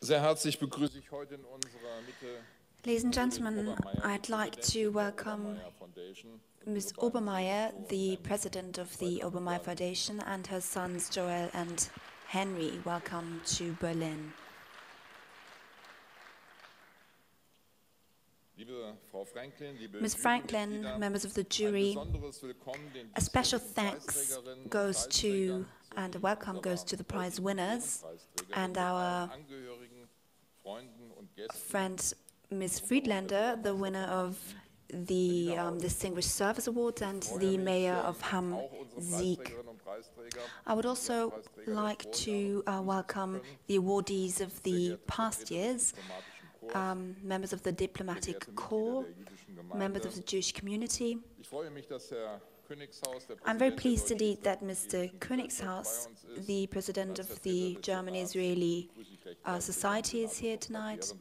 Sehr herzlich begrüße ich heute in unserer Mitte. Ladies and gentlemen, I'd like to welcome Ms. Obermayer, the president of the Obermayer Foundation, and her sons Joel and Henry. Welcome to Berlin. Ms. Franklin, members of the jury, a special thanks goes to and a welcome goes to the prize winners and our friend Ms. Friedlander, the winner of the Distinguished Service Award, and the mayor of Hamm, Sieg. I would also like to welcome the awardees of the past years, members of the diplomatic corps, members of the Jewish community. I'm very pleased indeed that Mr. Königshaus, the president of the German-Israeli Society, is here tonight.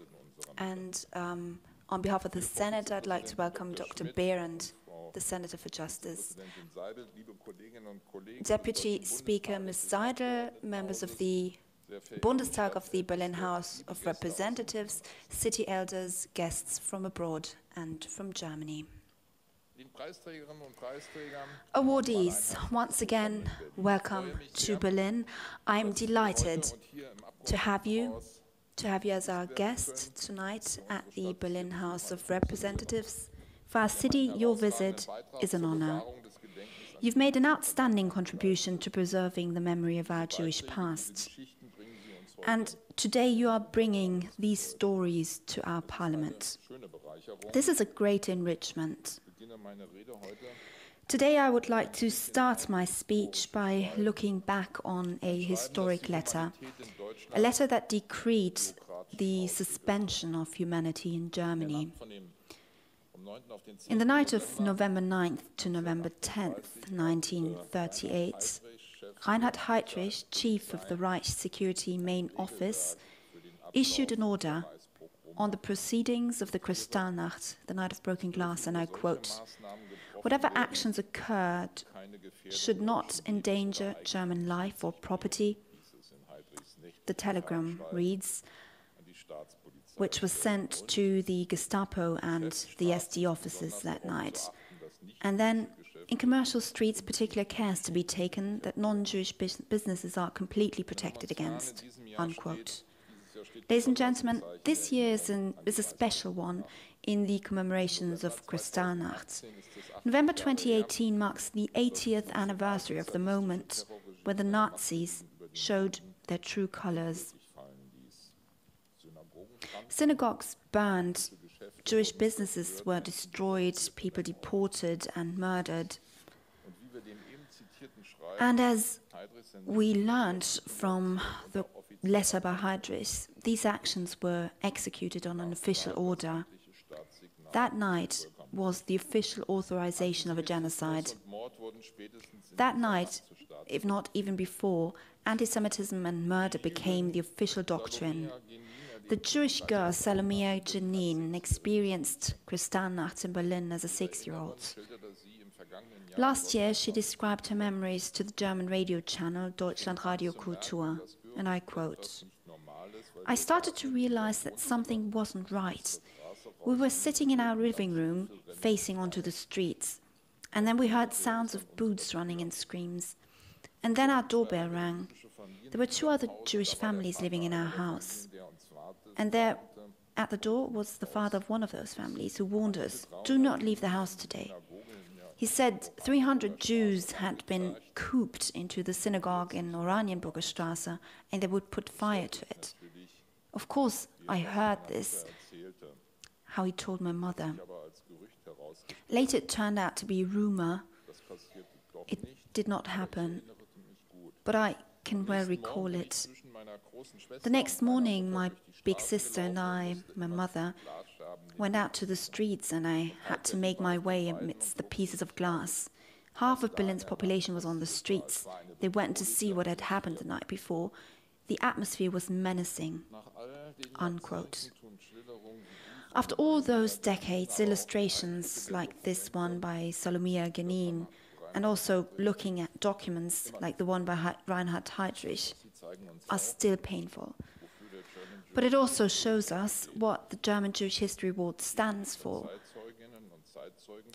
And on behalf of the Senate, I'd like to welcome Dr. Behrendt, the Senator for Justice. Deputy Speaker Ms. Seidel, members of the Bundestag of the Berlin House of Representatives, city elders, guests from abroad and from Germany. Awardees, once again, welcome to Berlin. I'm delighted to have you as our guest tonight at the Berlin House of Representatives. For our city, your visit is an honor. You've made an outstanding contribution to preserving the memory of our Jewish past. And today you are bringing these stories to our parliament. This is a great enrichment. Today I would like to start my speech by looking back on a historic letter, a letter that decreed the suspension of humanity in Germany. In the night of November 9th to November 10th, 1938, Reinhard Heydrich, chief of the Reich Security Main Office, issued an order on the proceedings of the Kristallnacht, the night of broken glass, and I quote, "Whatever actions occurred should not endanger German life or property." The telegram reads, which was sent to the Gestapo and the SD officers that night. And then, in commercial streets, particular care is to be taken that non-Jewish businesses are completely protected against, unquote. Ladies and gentlemen, this year is a special one in the commemorations of Kristallnacht. November 2018 marks the 80th anniversary of the moment when the Nazis showed their true colors. Synagogues burned, Jewish businesses were destroyed, people deported and murdered. And as we learned from the letter by Heydrich, these actions were executed on an official order. That night was the official authorization of a genocide. That night, if not even before, anti-Semitism and murder became the official doctrine. The Jewish girl Salomea Jenin experienced Kristallnacht in Berlin as a 6-year-old. Last year, she described her memories to the German radio channel Deutschlandradio Kultur, and I quote, "I started to realize that something wasn't right. We were sitting in our living room, facing onto the streets, and then we heard sounds of boots running and screams. And then our doorbell rang. There were 2 other Jewish families living in our house. And there, at the door, was the father of one of those families who warned us, 'Do not leave the house today.' He said 300 Jews had been cooped into the synagogue in Oranienburger Straße and they would put fire to it. Of course, I heard this, how he told my mother. Later it turned out to be a rumor. It did not happen, but I can well recall it. The next morning, my big sister and I, my mother, went out to the streets and I had to make my way amidst the pieces of glass. Half of Berlin's population was on the streets. They went to see what had happened the night before. The atmosphere was menacing, unquote. After all those decades, illustrations like this one by Salomea Jenin, and also looking at documents like the one by Reinhard Heydrich, are still painful. But it also shows us what the German Jewish History Award stands for.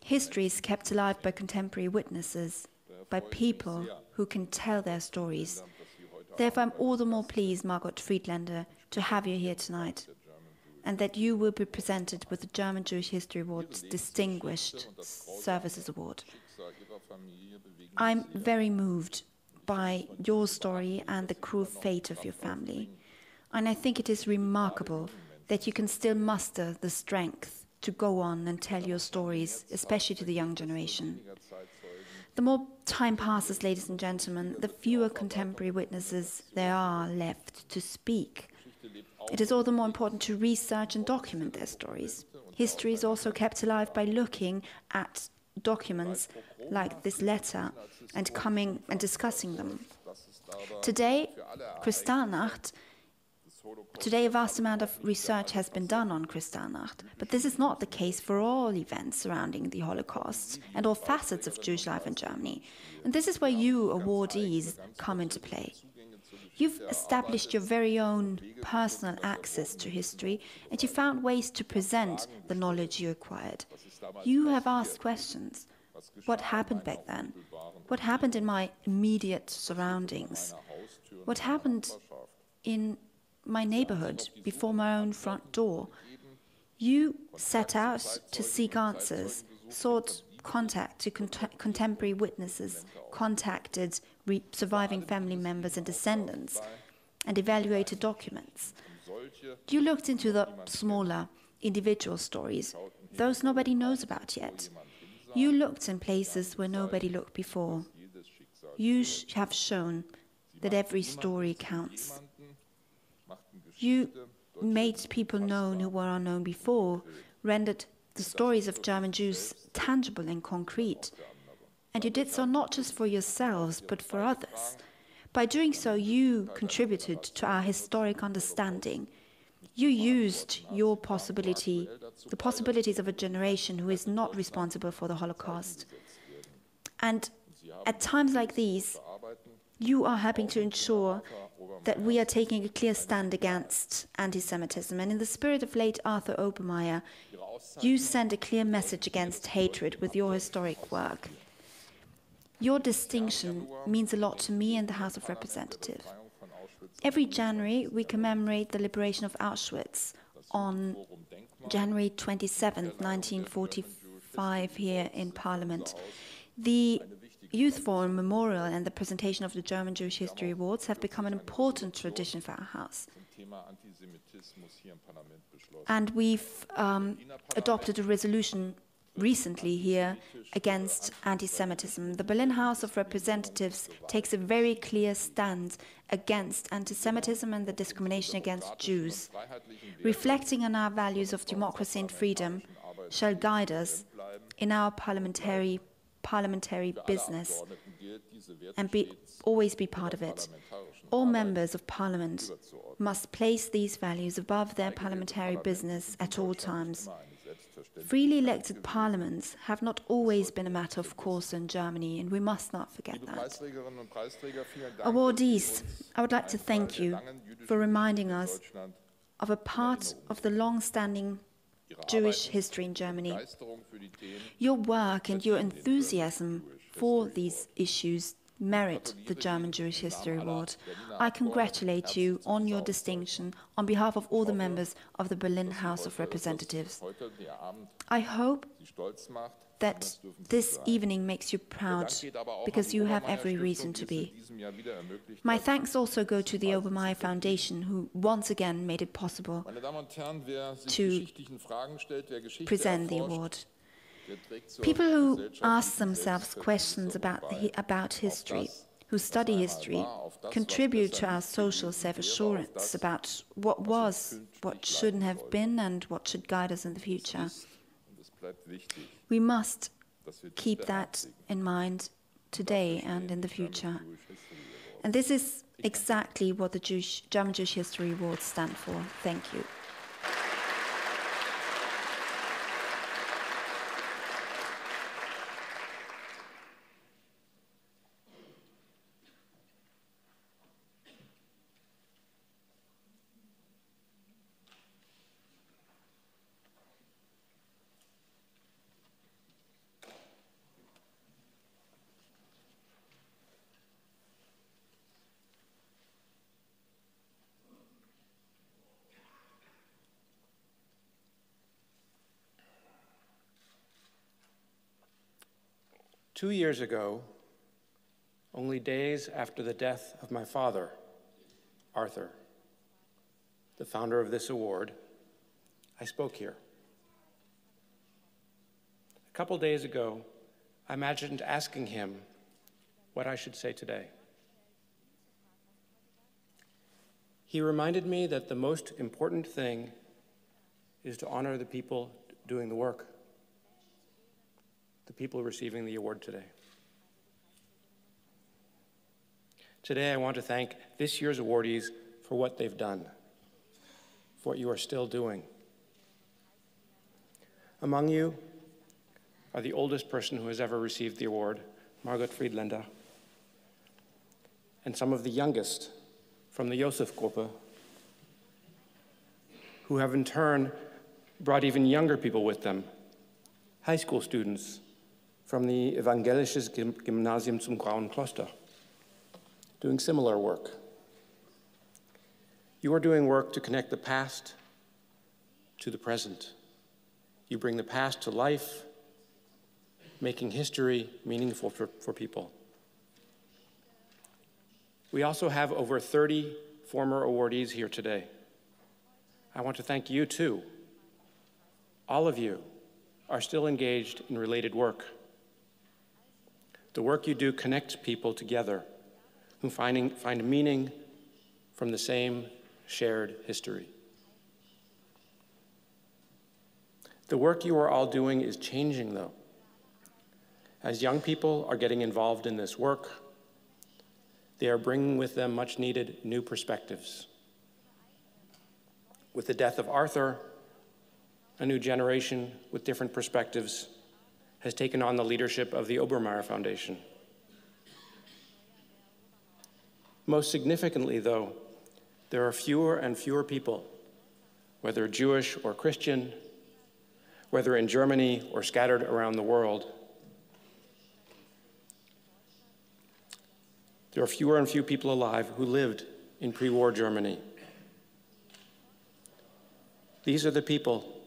History is kept alive by contemporary witnesses, by people who can tell their stories. Therefore, I'm all the more pleased, Margot Friedlander, to have you here tonight, and that you will be presented with the German Jewish History Award's Distinguished Services Award. I'm very moved by your story and the cruel fate of your family. And I think it is remarkable that you can still muster the strength to go on and tell your stories, especially to the young generation. The more time passes, ladies and gentlemen, the fewer contemporary witnesses there are left to speak. It is all the more important to research and document their stories. History is also kept alive by looking at documents like this letter and coming and discussing them. Today, Kristallnacht, today a vast amount of research has been done on Kristallnacht, but this is not the case for all events surrounding the Holocaust and all facets of Jewish life in Germany. And this is where you, awardees, come into play. You've established your very own personal access to history, and you found ways to present the knowledge you acquired. You have asked questions. What happened back then? What happened in my immediate surroundings? What happened in my neighborhood, before my own front door? You set out to seek answers, sought contact to contemporary witnesses, contacted surviving family members and descendants, and evaluated documents. You looked into the smaller, individual stories, those nobody knows about yet. You looked in places where nobody looked before. You have shown that every story counts. You made people known who were unknown before, rendered the stories of German Jews tangible and concrete. And you did so not just for yourselves, but for others. By doing so, you contributed to our historic understanding. You used your possibility, the possibilities of a generation who is not responsible for the Holocaust. And at times like these, you are helping to ensure that we are taking a clear stand against anti-Semitism. And in the spirit of late Arthur Obermayer, you send a clear message against hatred with your historic work. Your distinction means a lot to me and the House of Representatives. Every January, we commemorate the liberation of Auschwitz on January 27th, 1945, here in Parliament. The Youth Forum Memorial and the presentation of the German Jewish History Awards have become an important tradition for our House. And we've adopted a resolution recently here against anti-Semitism. The Berlin House of Representatives takes a very clear stand against anti-Semitism and the discrimination against Jews. Reflecting on our values of democracy and freedom shall guide us in our parliamentary business and always be part of it. All members of Parliament must place these values above their parliamentary business at all times. Freely elected parliaments have not always been a matter of course in Germany, and we must not forget that. Awardees, I would like to thank you for reminding us of a part of the long-standing Jewish history in Germany. Your work and your enthusiasm for these issues merit the German Jewish History Award. I congratulate you on your distinction on behalf of all the members of the Berlin House of Representatives. I hope that this evening makes you proud, because you have every reason to be. My thanks also go to the Obermayer Foundation, who once again made it possible to present the award. People who ask themselves questions about history, who study history, contribute to our social self-assurance about what was, what shouldn't have been, and what should guide us in the future. We must keep that in mind today and in the future. And this is exactly what the German Jewish History Awards stand for. Thank you. Two years ago, only days after the death of my father, Arthur, the founder of this award, I spoke here. A couple days ago, I imagined asking him what I should say today. He reminded me that the most important thing is to honor the people doing the work, the people receiving the award today. Today, I want to thank this year's awardees for what they've done, for what you are still doing. Among you are the oldest person who has ever received the award, Margot Friedländer, and some of the youngest from the Joseph Gruppe, who have in turn brought even younger people with them, high school students from the Evangelisches Gymnasium zum Grauen Kloster, doing similar work. You are doing work to connect the past to the present. You bring the past to life making history meaningful for people. We also have over 30 former awardees here today. I want to thank you too. All of you are still engaged in related work. The work you do connects people together who find meaning from the same shared history. The work you are all doing is changing, though. As young people are getting involved in this work, they are bringing with them much-needed new perspectives. With the death of Arthur, a new generation with different perspectives has taken on the leadership of the Obermayer Foundation. Most significantly, though, there are fewer and fewer people, whether Jewish or Christian, whether in Germany or scattered around the world. There are fewer and fewer people alive who lived in pre-war Germany. These are the people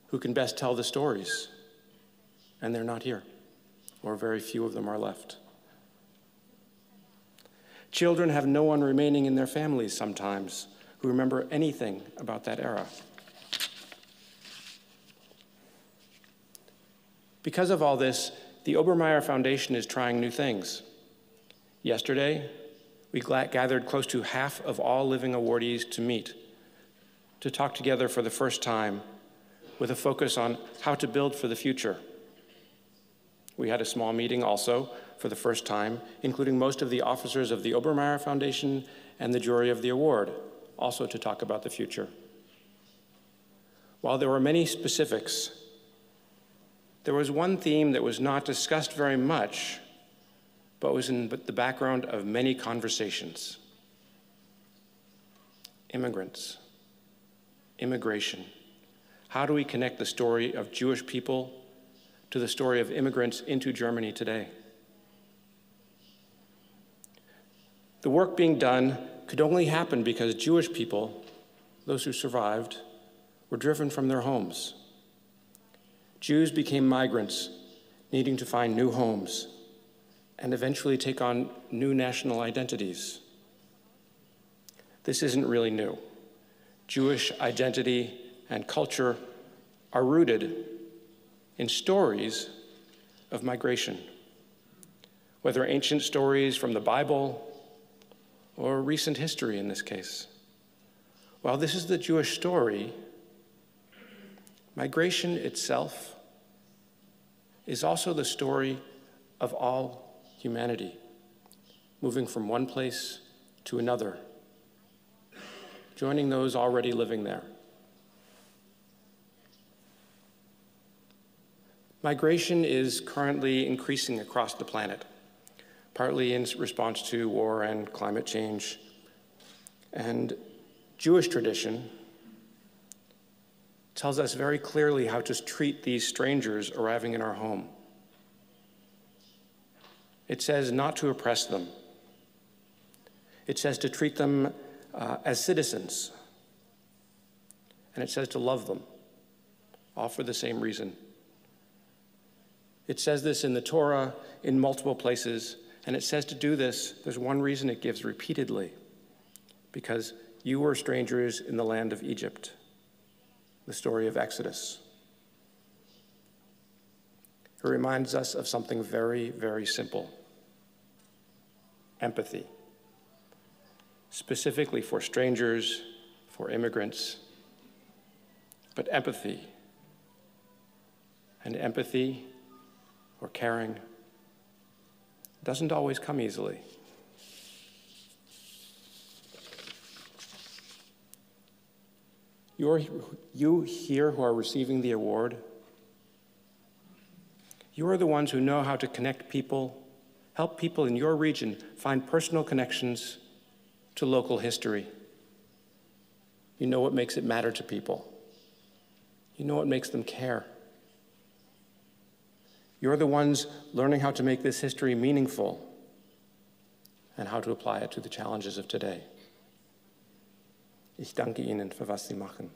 who can best tell the stories, and they're not here, or very few of them are left. Children have no one remaining in their families sometimes who remember anything about that era. Because of all this, the Obermayer Foundation is trying new things. Yesterday, we gathered close to half of all living awardees to meet, to talk together for the first time, with a focus on how to build for the future. We had a small meeting also for the first time, including most of the officers of the Obermayer Foundation and the jury of the award, also to talk about the future. While there were many specifics, there was one theme that was not discussed very much, but was in the background of many conversations. Immigrants, immigration. How do we connect the story of Jewish people to the story of immigrants into Germany today? The work being done could only happen because Jewish people, those who survived, were driven from their homes. Jews became migrants, needing to find new homes, and eventually take on new national identities. This isn't really new. Jewish identity and culture are rooted in stories of migration, whether ancient stories from the Bible or recent history in this case. While this is the Jewish story, migration itself is also the story of all humanity, moving from one place to another, joining those already living there. Migration is currently increasing across the planet, partly in response to war and climate change. And Jewish tradition tells us very clearly how to treat these strangers arriving in our home. It says not to oppress them. It says to treat them as citizens. And it says to love them, all for the same reason. It says this in the Torah in multiple places, and it says to do this, there's one reason it gives repeatedly, because you were strangers in the land of Egypt, the story of Exodus. It reminds us of something very, very simple: empathy, specifically for strangers, for immigrants, but empathy. And empathy or caring doesn't always come easily. You here who are receiving the award, you are the ones who know how to connect people, help people in your region find personal connections to local history. You know what makes it matter to people. You know what makes them care. You're the ones learning how to make this history meaningful and how to apply it to the challenges of today. Ich danke Ihnen für was Sie machen.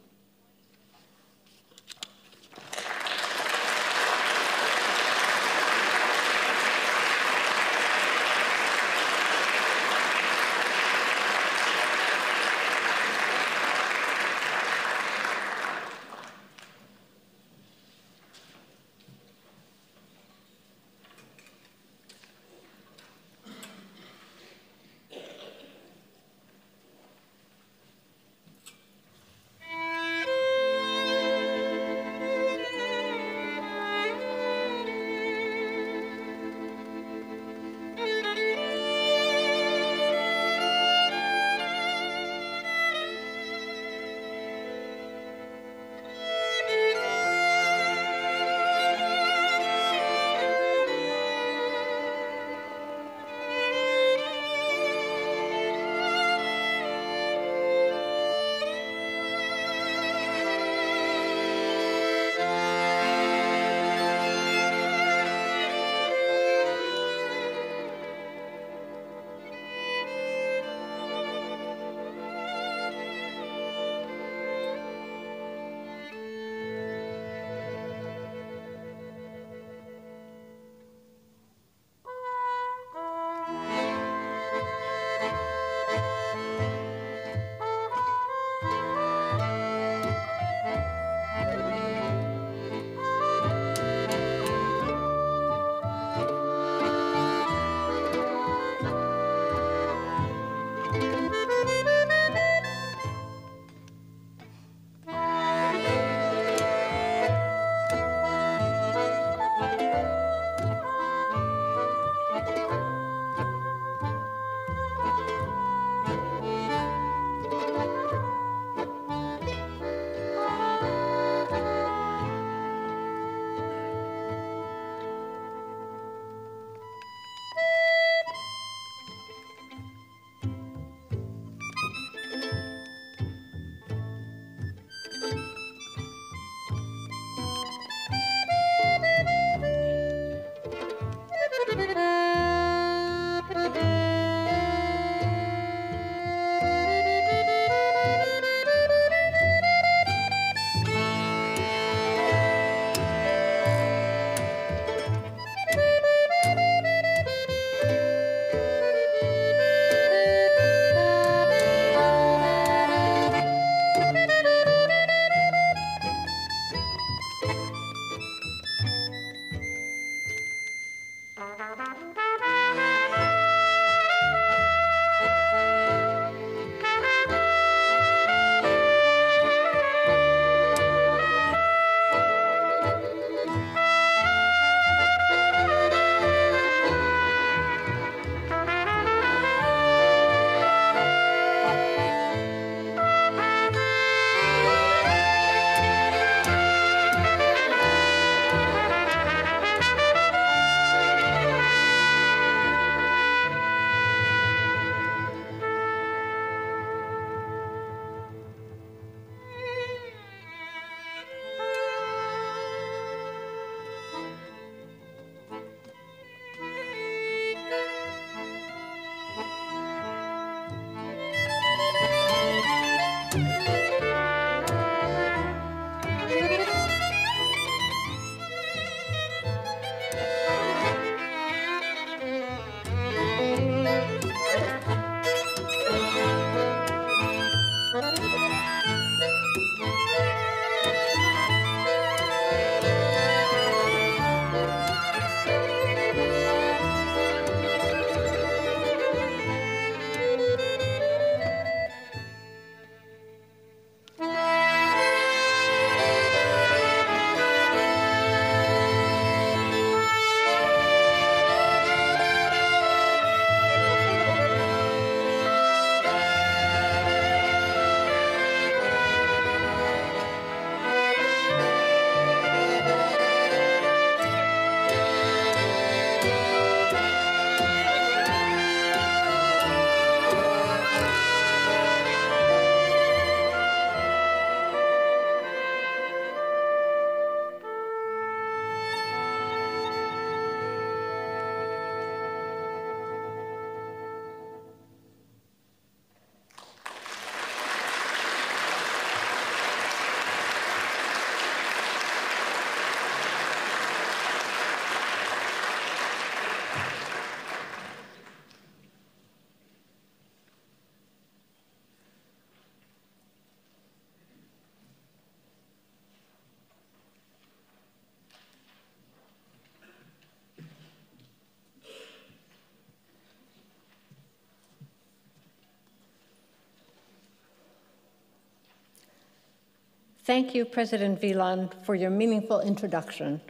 Thank you, President Wieland, for your meaningful introduction,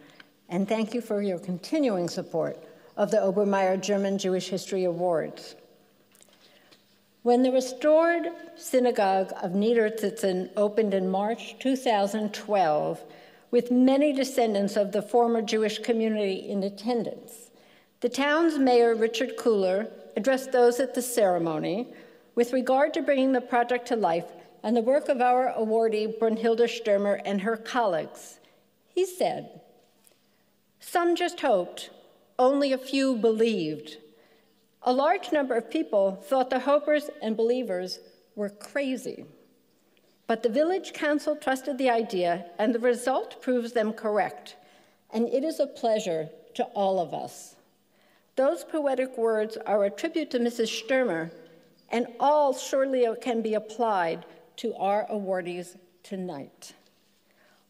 and thank you for your continuing support of the Obermayer German Jewish History Awards. When the restored synagogue of Niederzitzen opened in March 2012, with many descendants of the former Jewish community in attendance, the town's mayor, Richard Kuhler, addressed those at the ceremony with regard to bringing the project to life and the work of our awardee, Brunhilde Stürmer, and her colleagues. He said, "Some just hoped, only a few believed. A large number of people thought the hopers and believers were crazy. But the village council trusted the idea, and the result proves them correct. And it is a pleasure to all of us." Those poetic words are a tribute to Mrs. Stürmer, and all surely can be applied to our awardees tonight.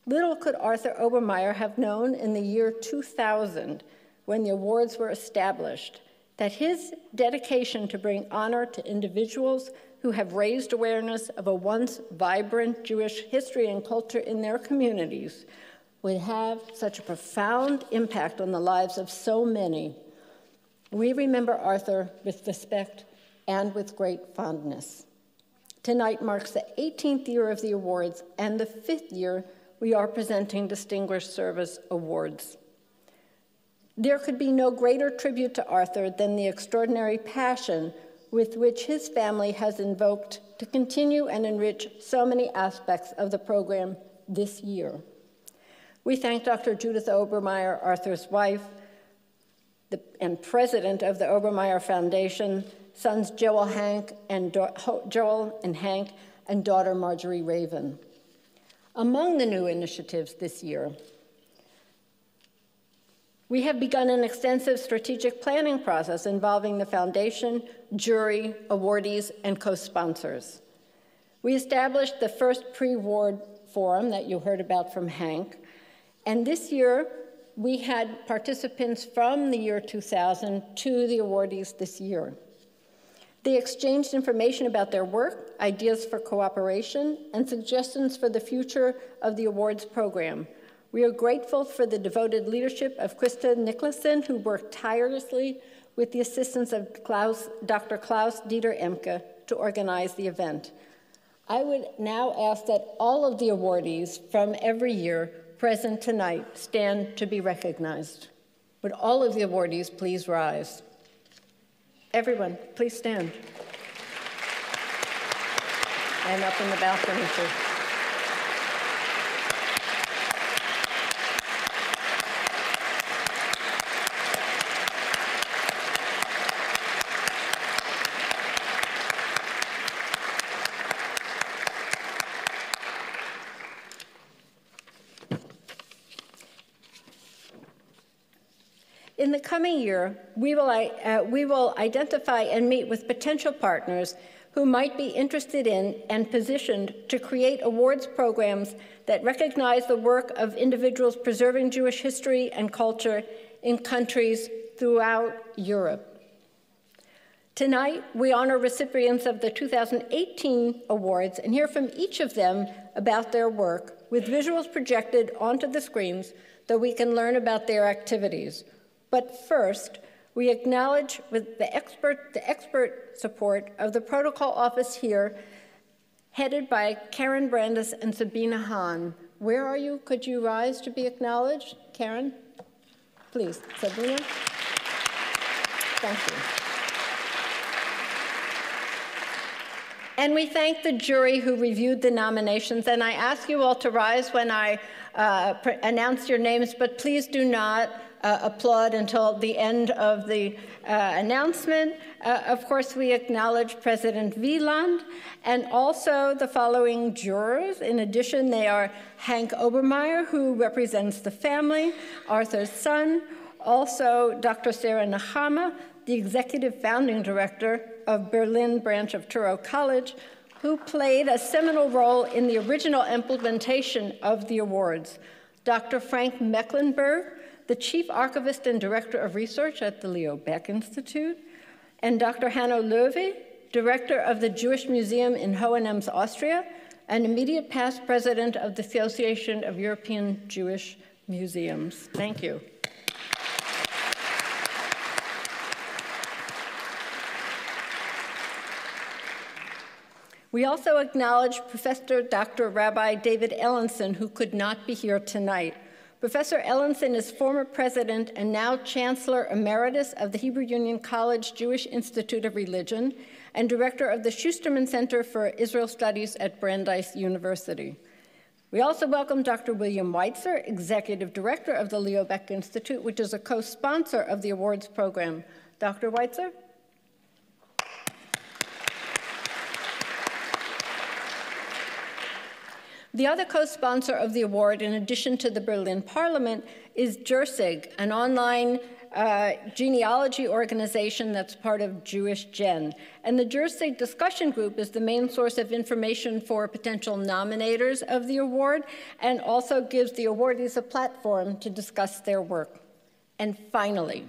Little could Arthur Obermayer have known in the year 2000, when the awards were established, that his dedication to bring honor to individuals who have raised awareness of a once vibrant Jewish history and culture in their communities would have such a profound impact on the lives of so many. We remember Arthur with respect and with great fondness. Tonight marks the 18th year of the awards and the 5th year we are presenting Distinguished Service Awards. There could be no greater tribute to Arthur than the extraordinary passion with which his family has invoked to continue and enrich so many aspects of the program this year. We thank Dr. Judith Obermayer, Arthur's wife, and president of the Obermayer Foundation, sons Joel and Hank, and daughter Marjorie Raven. Among the new initiatives this year, we have begun an extensive strategic planning process involving the foundation, jury, awardees, and co-sponsors. We established the first pre-award forum that you heard about from Hank, and this year we had participants from the year 2000 to the awardees this year. They exchanged information about their work, ideas for cooperation, and suggestions for the future of the awards program. We are grateful for the devoted leadership of Krista Nicholson, who worked tirelessly with the assistance of Dr. Klaus Dieter Emke to organize the event. I would now ask that all of the awardees from every year present tonight stand to be recognized. Would all of the awardees please rise? Everyone, please stand. And up in the balcony, too. In the coming year, we will identify and meet with potential partners who might be interested in and positioned to create awards programs that recognize the work of individuals preserving Jewish history and culture in countries throughout Europe. Tonight, we honor recipients of the 2018 awards and hear from each of them about their work, with visuals projected onto the screens so we can learn about their activities. But first, we acknowledge with the expert support of the protocol office here, headed by Karen Brandis and Sabina Hahn. Where are you? Could you rise to be acknowledged? Karen, please. Sabina? Thank you. And we thank the jury who reviewed the nominations, and I ask you all to rise when I announce your names, but please do not applaud until the end of the announcement. Of course, we acknowledge President Wieland and also the following jurors. In addition, they are Hank Obermayer, who represents the family, Arthur's son, also Dr. Sarah Nahama, the executive founding director of Berlin branch of Touro College, who played a seminal role in the original implementation of the awards. Dr. Frank Mecklenburg, the chief archivist and director of research at the Leo Baeck Institute, and Dr. Hanno Löwe, director of the Jewish Museum in Hohenems, Austria, and immediate past president of the Association of European Jewish Museums. Thank you. We also acknowledge Professor Dr. Rabbi David Ellenson, who could not be here tonight. Professor Ellenson is former president and now Chancellor Emeritus of the Hebrew Union College Jewish Institute of Religion and director of the Schusterman Center for Israel Studies at Brandeis University. We also welcome Dr. William Weitzer, executive director of the Leo Baeck Institute, which is a co-sponsor of the awards program. Dr. Weitzer? The other co-sponsor of the award, in addition to the Berlin Parliament, is JURSIG, an online genealogy organization that's part of Jewish Gen. And the JURSIG discussion group is the main source of information for potential nominators of the award and also gives the awardees a platform to discuss their work. And finally,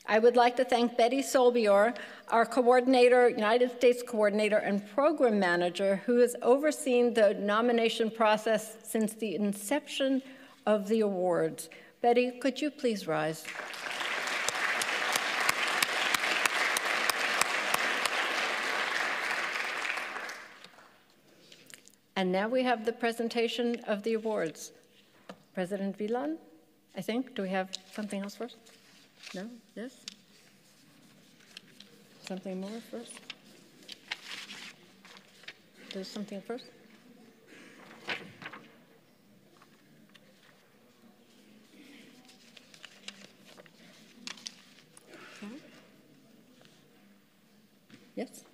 I would like to thank Betty Solbior, our coordinator, United States coordinator and program manager, who has overseen the nomination process since the inception of the awards. Betty, could you please rise? And now we have the presentation of the awards. President Wieland, I think. Do we have something else first? No? Yes? Something more first? There's something first? Okay. Yes?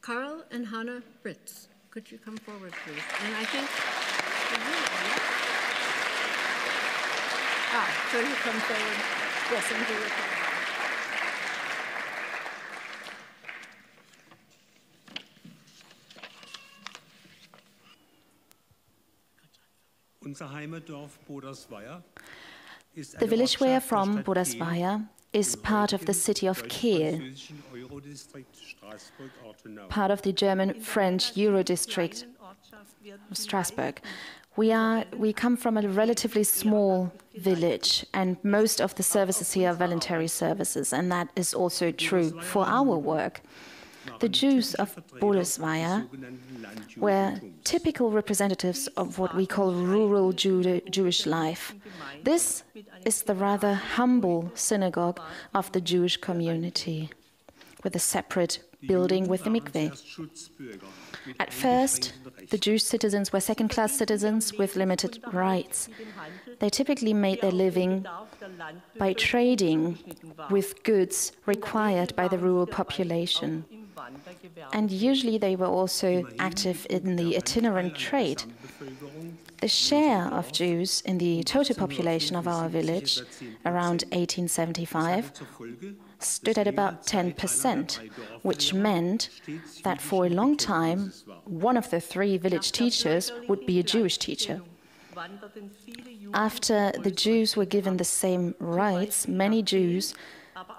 Carl and Hannah Fritz, could you come forward, please? And I think... so you come forward. Yes, and do it. The village we are from, Obermayer, is part of the city of Kehl, part of the German-French Eurodistrict of Strasbourg. We come from a relatively small village, and most of the services here are voluntary services, and that is also true for our work. The Jews of Obermayer were typical representatives of what we call rural Jewish life. This is the rather humble synagogue of the Jewish community, with a separate building with the mikveh. At first, the Jewish citizens were second-class citizens with limited rights. They typically made their living by trading with goods required by the rural population. And usually they were also active in the itinerant trade. The share of Jews in the total population of our village, around 1875, stood at about 10%, which meant that for a long time, one of the three village teachers would be a Jewish teacher. After the Jews were given the same rights, many Jews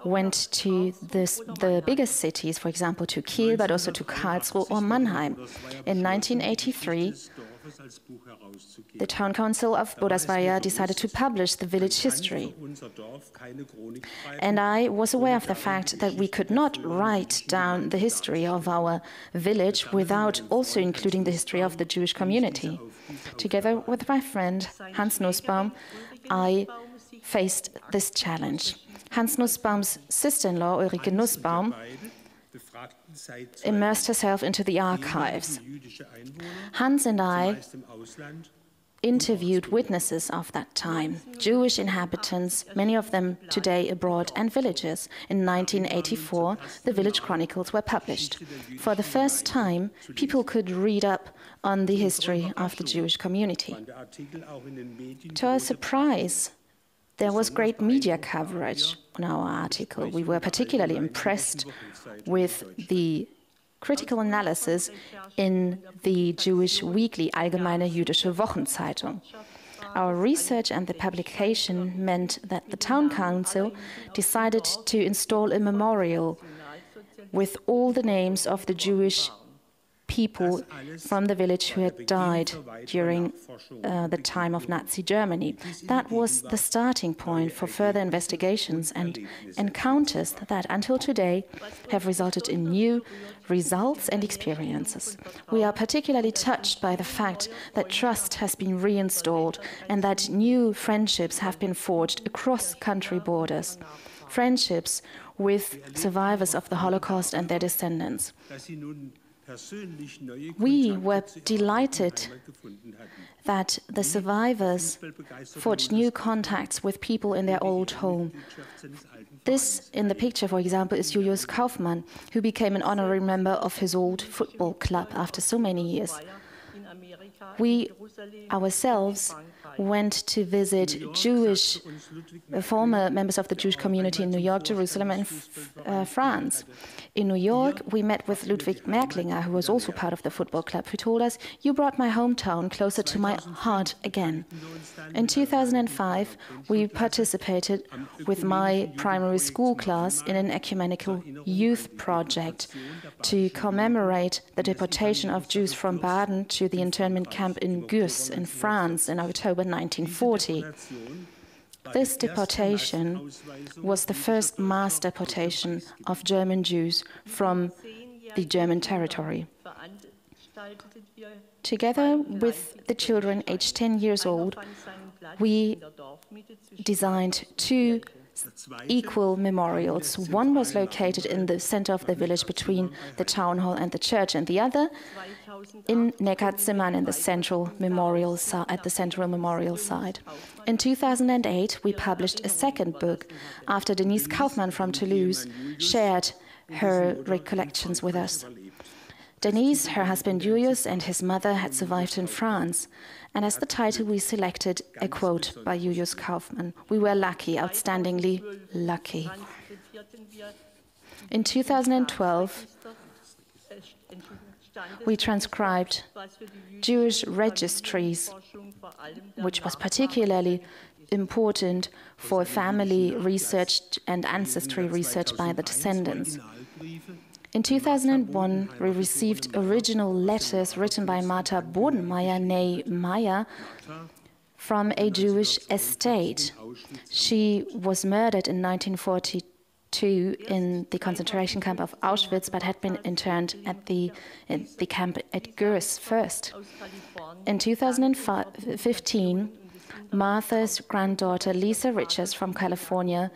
went to the biggest cities, for example, to Kiel, but also to Karlsruhe or Mannheim. In 1983, the town council of Obermayer decided to publish the village history. And I was aware of the fact that we could not write down the history of our village without also including the history of the Jewish community. Together with my friend Hans Nussbaum, I faced this challenge. Hans Nussbaum's sister-in-law, Ulrike Nussbaum, immersed herself into the archives. Hans and I interviewed witnesses of that time, Jewish inhabitants, many of them today abroad, and villagers. In 1984, the Village Chronicles were published. For the first time, people could read up on the history of the Jewish community. To our surprise, there was great media coverage on our article. We were particularly impressed with the critical analysis in the Jewish weekly Allgemeine Jüdische Wochenzeitung. Our research and the publication meant that the town council decided to install a memorial with all the names of the Jewish people from the village who had died during the time of Nazi Germany. That was the starting point for further investigations and encounters that until today have resulted in new results and experiences. We are particularly touched by the fact that trust has been reinstalled and that new friendships have been forged across country borders. Friendships with survivors of the Holocaust and their descendants. We were delighted that the survivors forged new contacts with people in their old home. This, in the picture, for example, is Julius Kaufmann, who became an honorary member of his old football club after so many years. We ourselves went to visit Jewish former members of the Jewish community in New York, Jerusalem, and France. In New York, we met with Ludwig Merklinger, who was also part of the football club, who told us, "You brought my hometown closer to my heart again." In 2005, we participated with my primary school class in an ecumenical youth project to commemorate the deportation of Jews from Baden to the internment camp in Gurs in France in October 1940. This deportation was the first mass deportation of German Jews from the German territory. Together with the children aged 10 years old, we designed two equal memorials. One was located in the center of the village between the town hall and the church, and the other in Neckarzimmern in the central memorial at the central memorial site. In 2008, we published a second book after Denise Kaufmann from Toulouse shared her recollections with us. Denise, her husband Julius, and his mother had survived in France. And as the title, we selected a quote by Julius Kaufmann. "We were lucky, outstandingly lucky." In 2012, we transcribed Jewish registries, which was particularly important for family research and ancestry research by the descendants. In 2001, we received original letters written by Martha Bodenmayer, née Meyer, from a Jewish estate. She was murdered in 1942 in the concentration camp of Auschwitz, but had been interned at the camp at Gurs first. In 2015, Martha's granddaughter, Lisa Richards from California,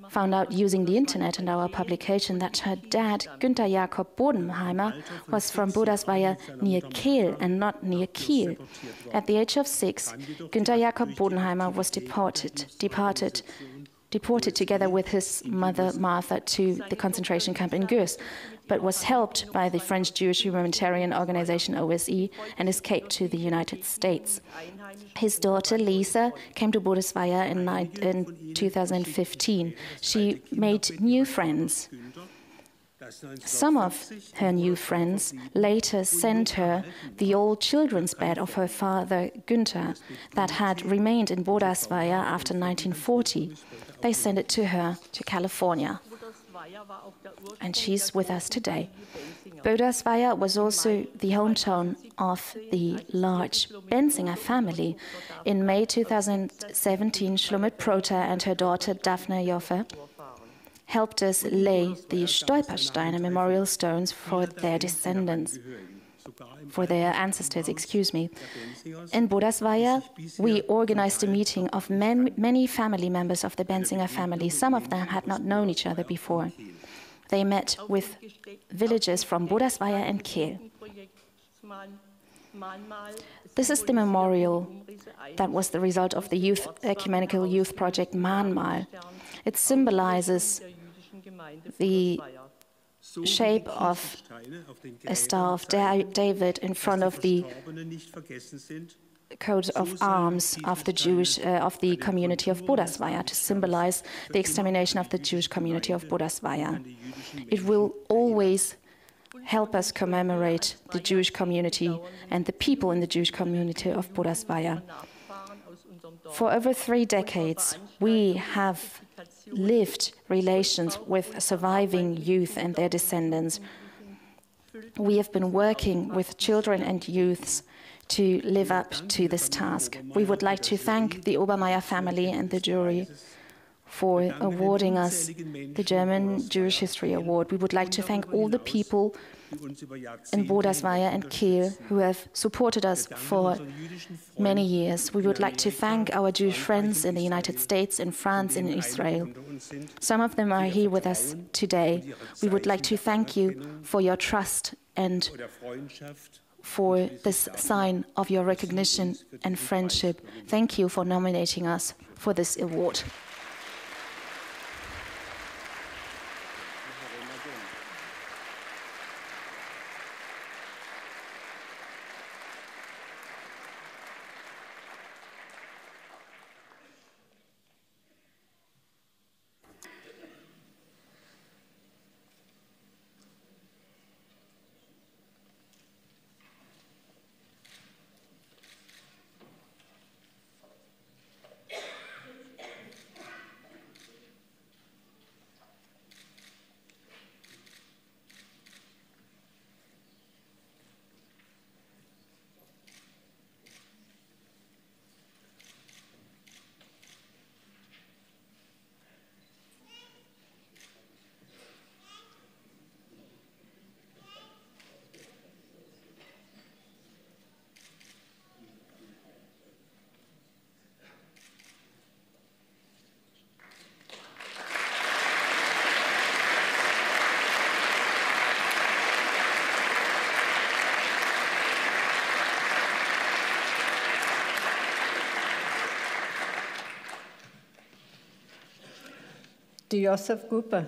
found out using the internet and our publication that her dad, Günther Jakob Bodenheimer, was from Bodersweier near Kehl and not near Kiel. At the age of 6, Günther Jakob Bodenheimer was deported together with his mother Martha to the concentration camp in Gurs, but was helped by the French Jewish humanitarian organization OSE and escaped to the United States. His daughter Lisa came to Bodersweier in 2015. She made new friends. Some of her new friends later sent her the old children's bed of her father Günther that had remained in Bodersweier after 1940. They sent it to her to California, and she's with us today. Bodersweier was also the hometown of the large Benzinger family. In May 2017, Schlumit Prota and her daughter Daphne Joffe helped us lay the Stolpersteine memorial stones for their descendants, for their ancestors, In Bodersweier, we organized a meeting of many family members of the Benzinger family. Some of them had not known each other before. They met with villagers from Bodersweier and Kehl. This is the memorial that was the result of the ecumenical youth project Mahnmal. It symbolizes the shape of a Star of David in front of the coat of arms of the community of Bodersweier to symbolize the extermination of the Jewish community of Bodersweier. It will always help us commemorate the Jewish community and the people in the Jewish community of Bodersweier. For over 3 decades, we have lived relations with surviving youth and their descendants. we have been working with children and youths to live up to this task. We would like to thank the Obermayer family and the jury for awarding us the German Jewish History Award. We would like to thank all the people in Bodersweier and Kiel who have supported us for many years. We would like to thank our Jewish friends in the United States, in France, in Israel. Some of them are here with us today. We would like to thank you for your trust and for this sign of your recognition and friendship. Thank you for nominating us for this award. Die Josef-Gruppe.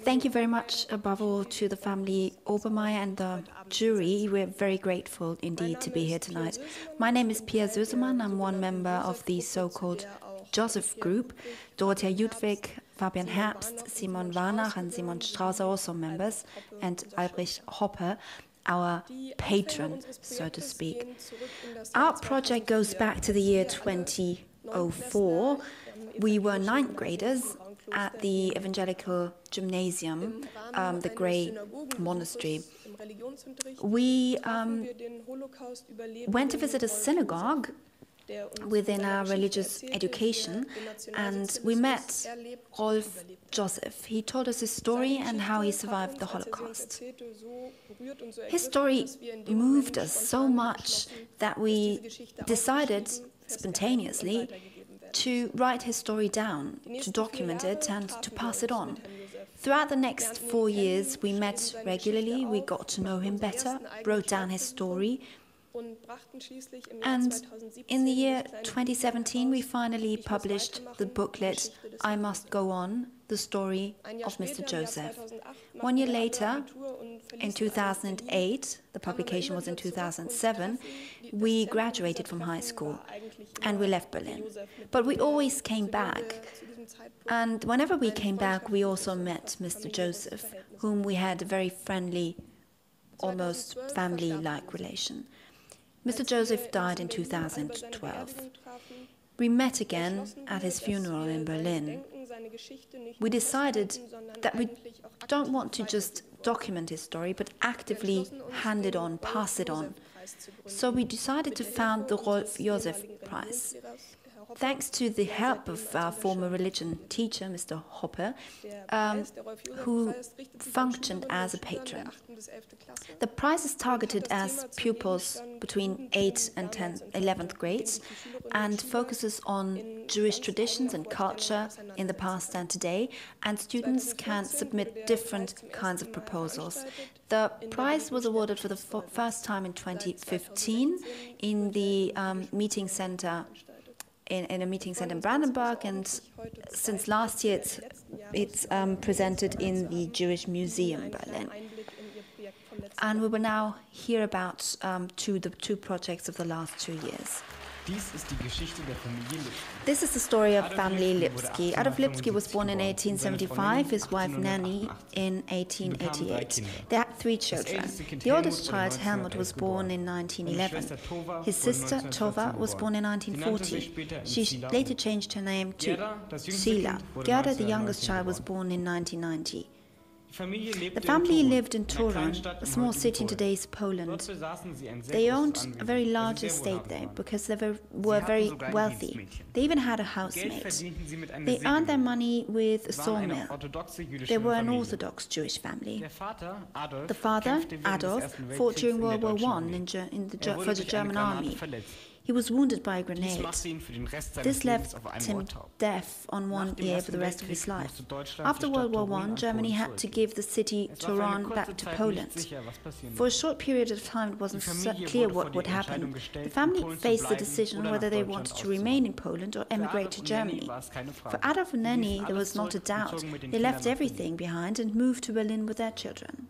Thank you very much, above all, to the family Obermayer and the jury. We're very grateful indeed to be here tonight. My name is Pia Sösemann. I'm one member of the so-called Joseph Group. Dorothea Ludwig, Fabian Herbst, Simon Warnach and Simon Strauss are also members, and Albrecht Hoppe, our patron, so to speak. Our project goes back to the year 2004. We were ninth graders at the Evangelical Gymnasium, the Grey Monastery. We went to visit a synagogue within our religious education, and we met Rolf Joseph. He told us his story and how he survived the Holocaust. His story moved us so much that we decided spontaneously to write his story down, to document it and to pass it on. Throughout the next 4 years, we met regularly, we got to know him better, wrote down his story, and in the year 2017 we finally published the booklet I Must Go On, the story of Mr. Joseph. 1 year later, in 2008, the publication was in 2007, we graduated from high school and we left Berlin. But we always came back. And whenever we came back, we also met Mr. Joseph, whom we had a very friendly, almost family-like relation. Mr. Joseph died in 2012. We met again at his funeral in Berlin. We decided that we don't want to just document his story, but actively hand it on, pass it on. So we decided to found the Rolf Josef Prize. Thanks to the help of our former religion teacher, Mr. Hoppe, who functioned as a patron. The prize is targeted as pupils between 8th and 11th grades and focuses on Jewish traditions and culture in the past and today, and students can submit different kinds of proposals. The prize was awarded for the first time in 2015 in the meeting center in a meeting center in Brandenburg, and since last year it's presented in the Jewish Museum in Berlin. And we will now hear about the two projects of the last 2 years. This is the story of family Lipski. Adolf Lipski was born in 1875, his wife Nanny in 1888. They had 3 children. The oldest child, Helmut, was born in 1911. His sister, Tova, was born in 1940. She later changed her name to Sila. Gerda, the youngest child, was born in 1990. The family lived in Toruń, a small city in today's Poland. They owned a very large estate there because they were very wealthy. They even had a housemaid. They earned their money with a sawmill. They were an Orthodox Jewish family. The father, Adolf, fought during World War I for the German army. He was wounded by a grenade. This left him deaf on one ear for the rest of his life. After World War I, Germany had to give the city Toruń back to Poland. For a short period of time, it wasn't clear what would happen. The family faced the decision whether they wanted to remain in Poland or emigrate to Germany. For Adolf and Nanny, there was not a doubt. They left everything behind and moved to Berlin with their children.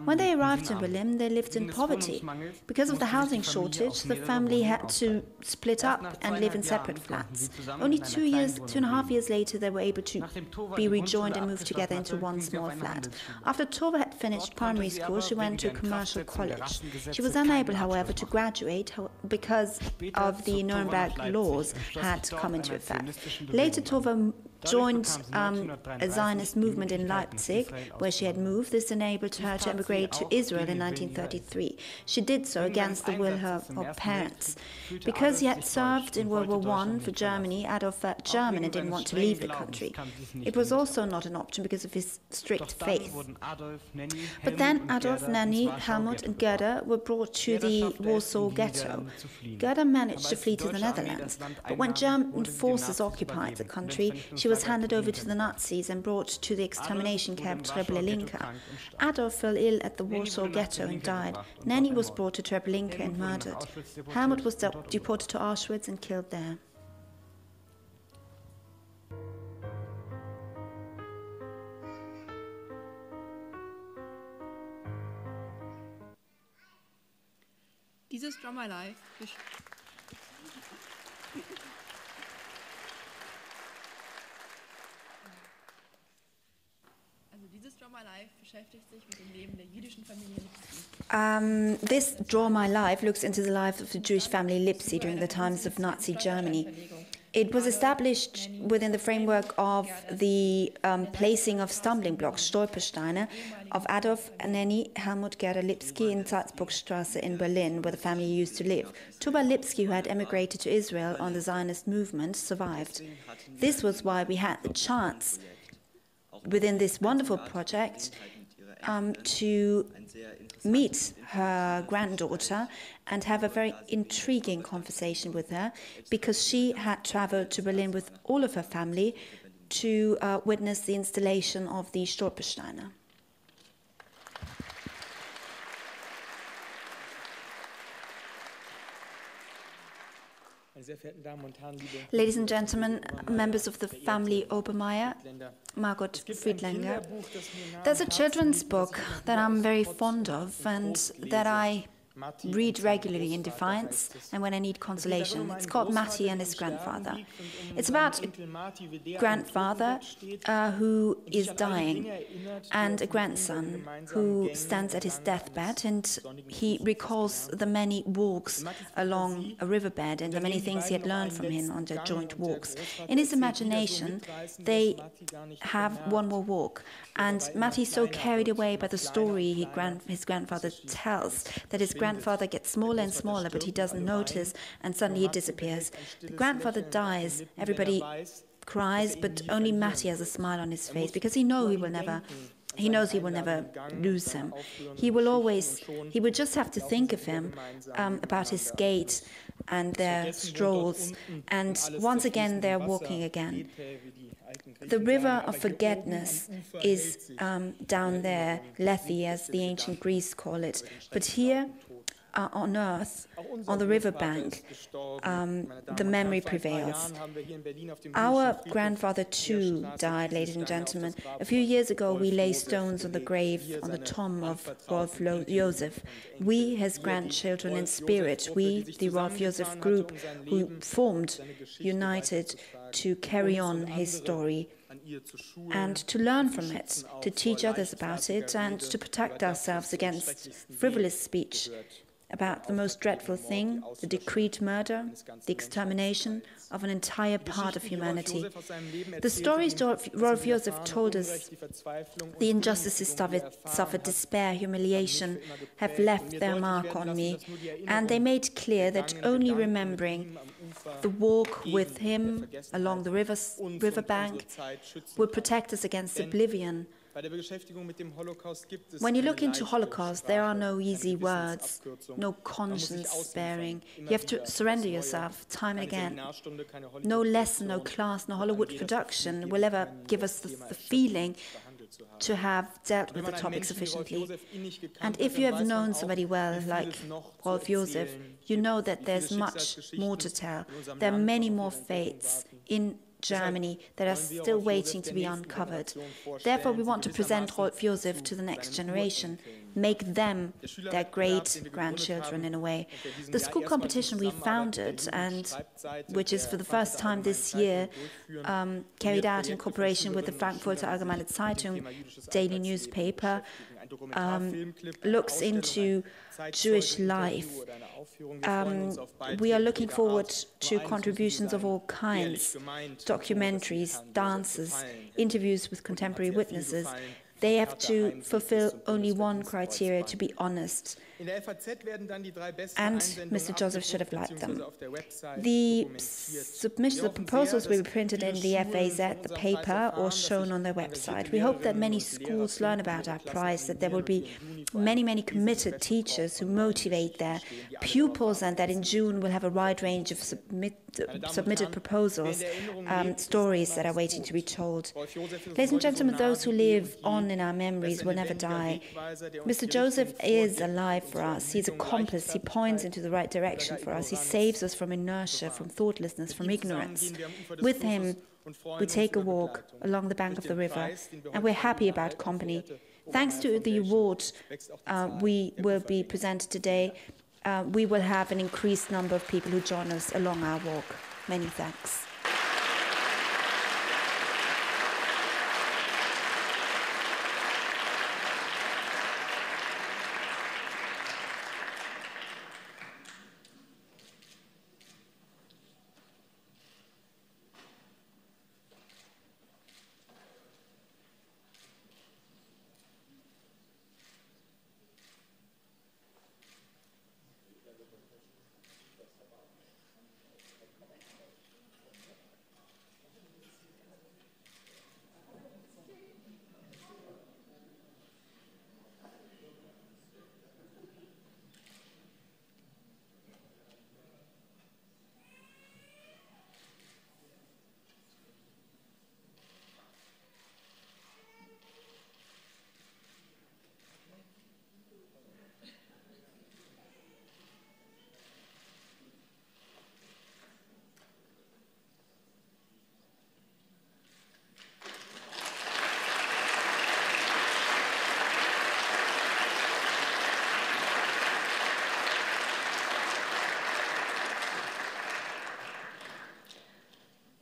When they arrived in Berlin, they lived in poverty. Because of the housing shortage, the family had to split up and live in separate flats. Only 2.5 years later, they were able to be rejoined and move together into one small flat. After Tova had finished primary school, she went to a commercial college. She was unable, however, to graduate because of the Nuremberg laws had come into effect. Later, Tova joined a Zionist movement in Leipzig, where she had moved. This enabled her to emigrate to Israel in 1933. She did so against the will of her parents. Because he had served in World War I for Germany, Adolf felt German and didn't want to leave the country. It was also not an option because of his strict faith. But then Adolf, Nanny, Helmut and Gerda were brought to the Warsaw Ghetto. Gerda managed to flee to the Netherlands, but when German forces occupied the country, she was handed over to the Nazis and brought to the extermination camp Treblinka. Adolf fell ill at the Warsaw Ghetto and died. Nanny was brought to Treblinka and murdered. Helmut was deported to Auschwitz and killed there. Dieses Drama Live. This Draw My Life looks into the life of the Jewish family Lipsi during the times of Nazi Germany. It was established within the framework of the placing of stumbling blocks, Stolpersteine, of Adolf, Nanny, Helmut, Gerda Lipski in Salzburgstrasse in Berlin, where the family used to live. Tuba Lipski, who had emigrated to Israel on the Zionist movement, survived. This was why we had the chance within this wonderful project to meet her granddaughter and have a very intriguing conversation with her, because she had traveled to Berlin with all of her family to witness the installation of the Stolpersteine. Ladies and gentlemen, members of the family Obermayer, Margot Friedlander, there's a children's book that I'm very fond of and that I read regularly in Defiance and when I need consolation. It's called Matti and His Grandfather. It's about a grandfather who is dying and a grandson who stands at his deathbed, and he recalls the many walks along a riverbed and the many things he had learned from him on their joint walks. In his imagination, they have one more walk, and Matti is so carried away by the story his grandfather tells that his grandfather gets smaller and smaller, but he doesn't notice, and suddenly he disappears. The grandfather dies, everybody cries, but only Matti has a smile on his face, because he knows he will never lose him. He would just have to think of him, about his gait and their strolls, and once again they're walking again. The river of forgetfulness is down there, Lethe, as the ancient Greeks call it. But here, on earth, on the riverbank, the memory prevails. Our grandfather too died, ladies and gentlemen. A few years ago, we lay stones on the grave, on the tomb of Rolf Josef. We, his grandchildren in spirit, we, the Rolf Josef group, who formed, united to carry on his story and to learn from it, to teach others about it, and to protect ourselves against frivolous speech about the most dreadful thing, the decreed murder, the extermination of an entire part of humanity. The stories Rolf Josef told us, the injustices suffered, despair, humiliation, have left their mark on me, and they made clear that only remembering the walk with him along the riverbank will protect us against oblivion. When you look into Holocaust, there are no easy words, no conscience sparing. You have to surrender yourself time and again. No lesson, no class, no Hollywood production will ever give us the feeling to have dealt with the topic sufficiently. And if you have known somebody well, like Rolf Josef, you know that there's much more to tell. There are many more fates in Germany that are still waiting to be uncovered. Therefore, we want to present Rolf Josef to the next generation, make them their great-grandchildren in a way. The school competition we founded, and which is for the first time this year carried out in cooperation with the Frankfurter Allgemeine Zeitung daily newspaper, looks into Jewish life. We are looking forward to contributions of all kinds, documentaries, dances, interviews with contemporary witnesses. They have to fulfill only one criteria: to be honest. And Mr. Joseph should have liked them. The submissions, the proposals will be printed in the FAZ, the paper, or shown on their website. We hope that many schools learn about our prize, that there will be many committed teachers who motivate their pupils, and that in June we'll have a wide range of submitted proposals, stories that are waiting to be told. Ladies and gentlemen, those who live on in our memories will never die. Mr. Joseph is alive for us. He's a compass. He points into the right direction for us. He saves us from inertia, from thoughtlessness, from ignorance. With him, we take a walk along the bank of the river, and we're happy about company. Thanks to the award we will be presented today, we will have an increased number of people who join us along our walk. Many thanks.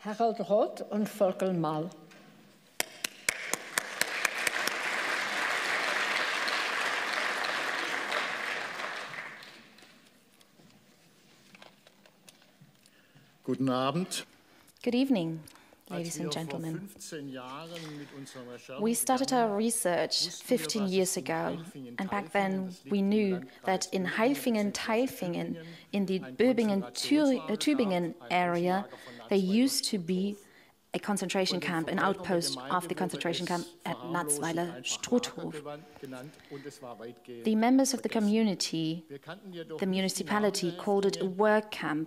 Harald Roth und Volker Mall. Guten Abend. Good evening, ladies and gentlemen. We started our research 15 years ago, and back then we knew that in Heilfingen-Teilfingen, in the Böbingen-Tübingen area, there used to be a concentration camp, an outpost of the concentration camp at Natzweiler-Struthof. The members of the community, the municipality, called it a work camp.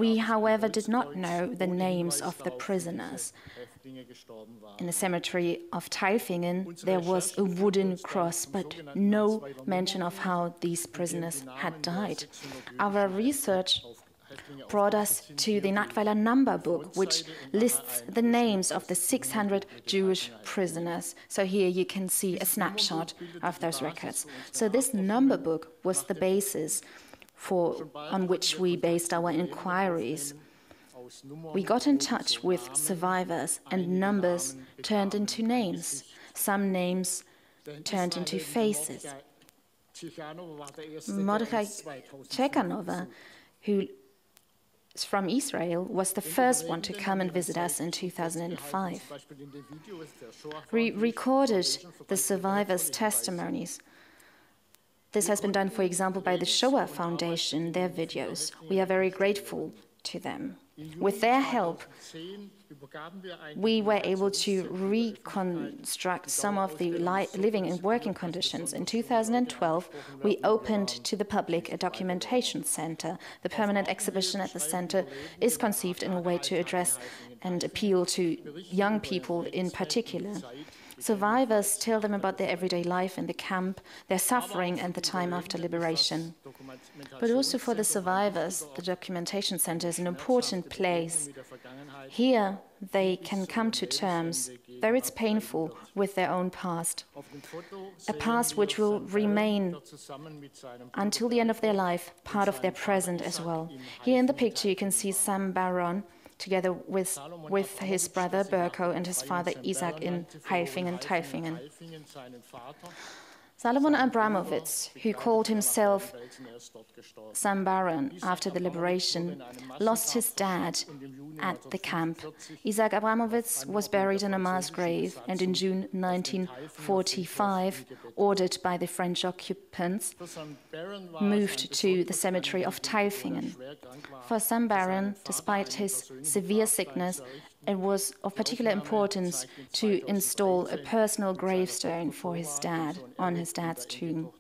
We, however, did not know the names of the prisoners. In the cemetery of Tailfingen, there was a wooden cross, but no mention of how these prisoners had died. Our research brought us to the Nattweiler number book, which lists the names of the 600 Jewish prisoners. So here you can see a snapshot of those records. So this number book was the basis on which we based our inquiries. We got in touch with survivors, and numbers turned into names. Some names turned into faces. Mordechai Chekhanova, who is from Israel, was the first one to come and visit us in 2005. We recorded the survivors' testimonies. This has been done, for example, by the Shoah Foundation, their videos. We are very grateful to them. With their help, we were able to reconstruct some of the living and working conditions. In 2012, we opened to the public a documentation center. The permanent exhibition at the center is conceived in a way to address and appeal to young people in particular. Survivors tell them about their everyday life in the camp, their suffering, and the time after liberation. But also for the survivors, the documentation center is an important place. Here, they can come to terms, though it's painful, with their own past. A past which will remain, until the end of their life, part of their present as well. Here in the picture, you can see Sam Baron, together with his brother Berko and his father Isaac in Tailfingen. Salomon Abramowitz, who called himself Sam Baron after the liberation, lost his dad at the camp. Isaac Abramowitz was buried in a mass grave, and in June 1945, ordered by the French occupants, moved to the cemetery of Tailfingen. For Sam Baron, despite his severe sickness, it was of particular importance to install a personal gravestone for his dad on his dad's tomb.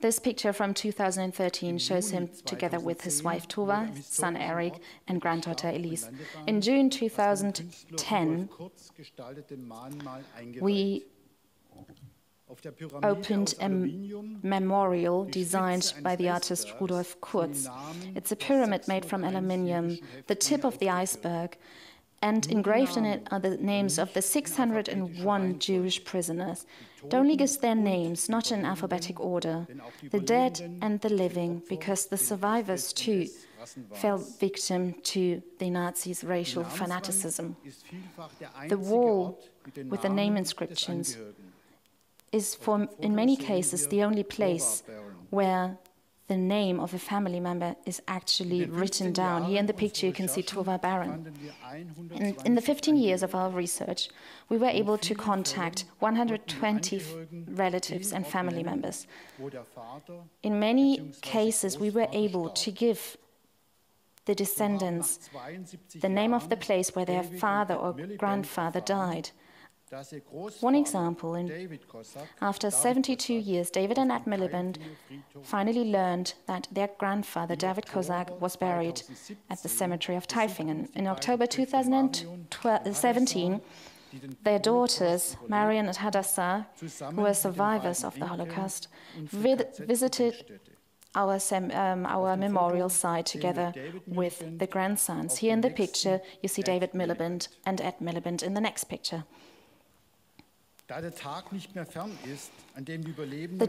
This picture from 2013 shows him together with his wife Tova, his son Eric, and granddaughter Elise. In June 2010, we opened a memorial designed by the artist Rudolf Kurz. It's a pyramid made from aluminium, the tip of the iceberg, and engraved in it are the names of the 601 Jewish prisoners. It only gives their names, not in alphabetic order, the dead and the living, because the survivors too fell victim to the Nazis' racial fanaticism. The wall with the name inscriptions is, in many cases, the only place where the name of a family member is actually written down. Here in the picture you can see Tova Baron. In the 15 years of our research, we were able to contact 120 relatives and family members. In many cases, we were able to give the descendants the name of the place where their father or grandfather died. One example, after 72 years, David and Ed Miliband finally learned that their grandfather, David Kozak, was buried at the cemetery of Tailfingen. In October 2017, their daughters, Marian and Hadassah, who were survivors of the Holocaust, visited our memorial site together with the grandsons. Here in the picture, you see David Miliband and Ed Miliband in the next picture. The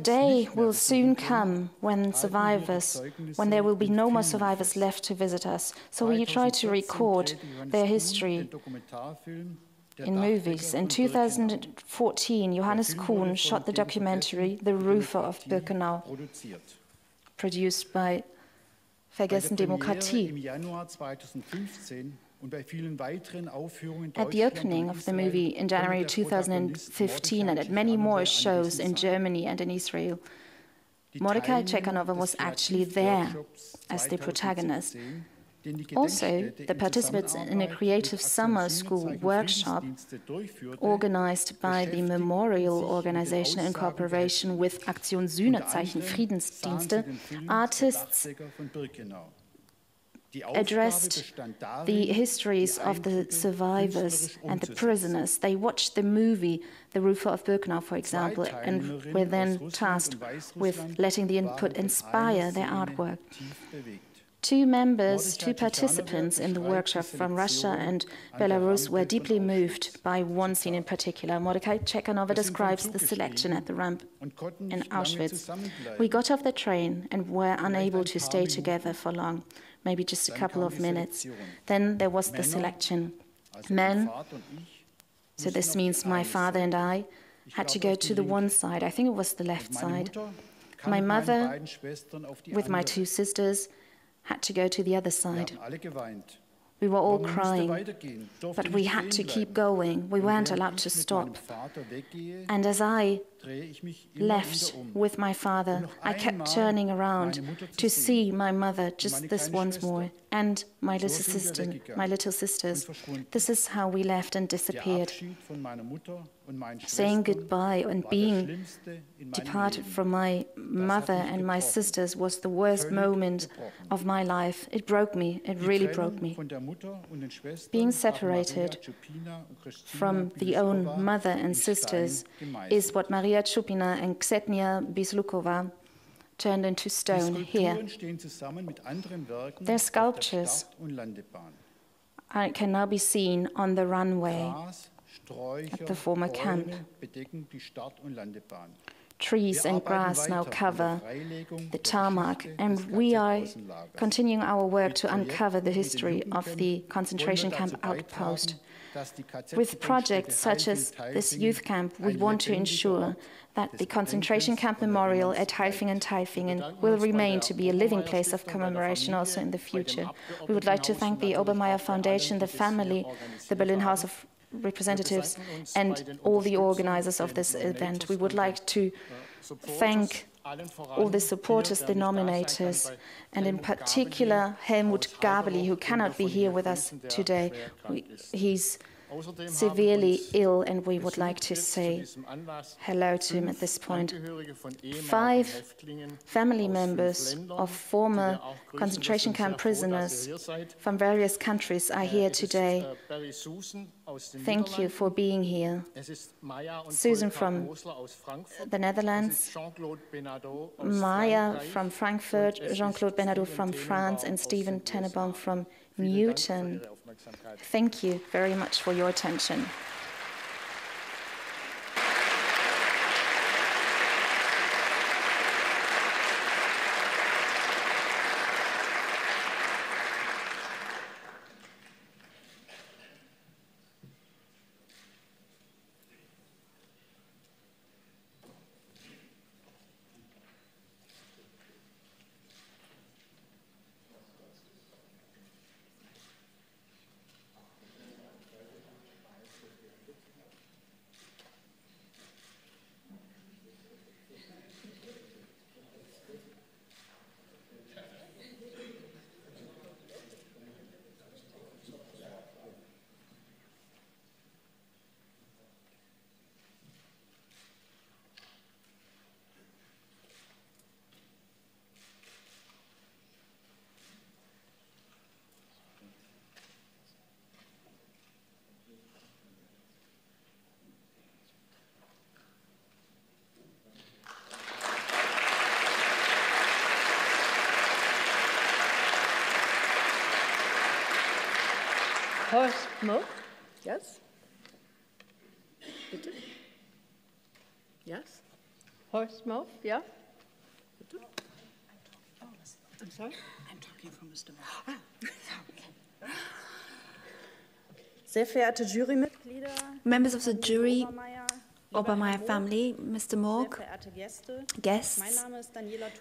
day will soon come when there will be no more survivors left to visit us. So we try to record their history in movies. In 2014, Johannes Kuhn shot the documentary The Roofer of Birkenau, produced by Vergessen Demokratie. At the opening of the movie in January 2015 and at many more shows in Germany and in Israel, Mordechai Chekhanova was actually there as the protagonist. Also, the participants in a creative summer school workshop organized by the Memorial Organization in cooperation with Aktion Sühnezeichen Friedensdienste, artists addressed the histories of the survivors and the prisoners. They watched the movie The Rufer of Birkenau, for example, and were then tasked with letting the input inspire their artwork. Two participants in the workshop from Russia and Belarus were deeply moved by one scene in particular. Mordecai Chekhanova describes the selection at the ramp in Auschwitz. We got off the train and were unable to stay together for long, maybe just a couple of minutes. Then there was the selection. Men, so this means my father and I, had to go to the one side. I think it was the left side. My mother, with my two sisters, had to go to the other side. We were all crying, but we had to keep going. We weren't allowed to stop. And as I left with my father, I kept turning around to see my mother just this once more, and my little sisters. This is how we left and disappeared. Saying goodbye and being departed from my mother and my sisters was the worst moment of my life. It broke me. It really broke me. Being separated from the own mother and sisters is what Maria Chupina and Ksenia Bislukova turned into stone here. Their sculptures can now be seen on the runway at the former camp. Trees and grass now cover the tarmac, and we are continuing our work to uncover the history of the concentration camp outpost. With projects such as this youth camp, we want to ensure that the concentration camp memorial at Tailfingen will remain to be a living place of commemoration also in the future. We would like to thank the Obermayer Foundation, the family, the Berlin House of Representatives, and all the organizers of this event. We would like to thank all the supporters, the nominators, and in particular Helmut Gabeli, who cannot be here with us today. He's severely ill, and we would like to say hello to him at this point. 5 family members of former concentration camp prisoners from various countries are here today. Thank you for being here. Susan from the Netherlands, Maya from Frankfurt, Jean-Claude Benadou from France, and Stephen Tenenbaum from Newton. Thank you very much for your attention. Horst Moog, yes? Bitte? Yes? Horst Moog, yeah? Bitte? I'm sorry? I'm talking from Mr. Moog. Okay. Sehr verehrte Jurymitglieder, Members of the jury, Obermayer family, Mr. Moog, guests,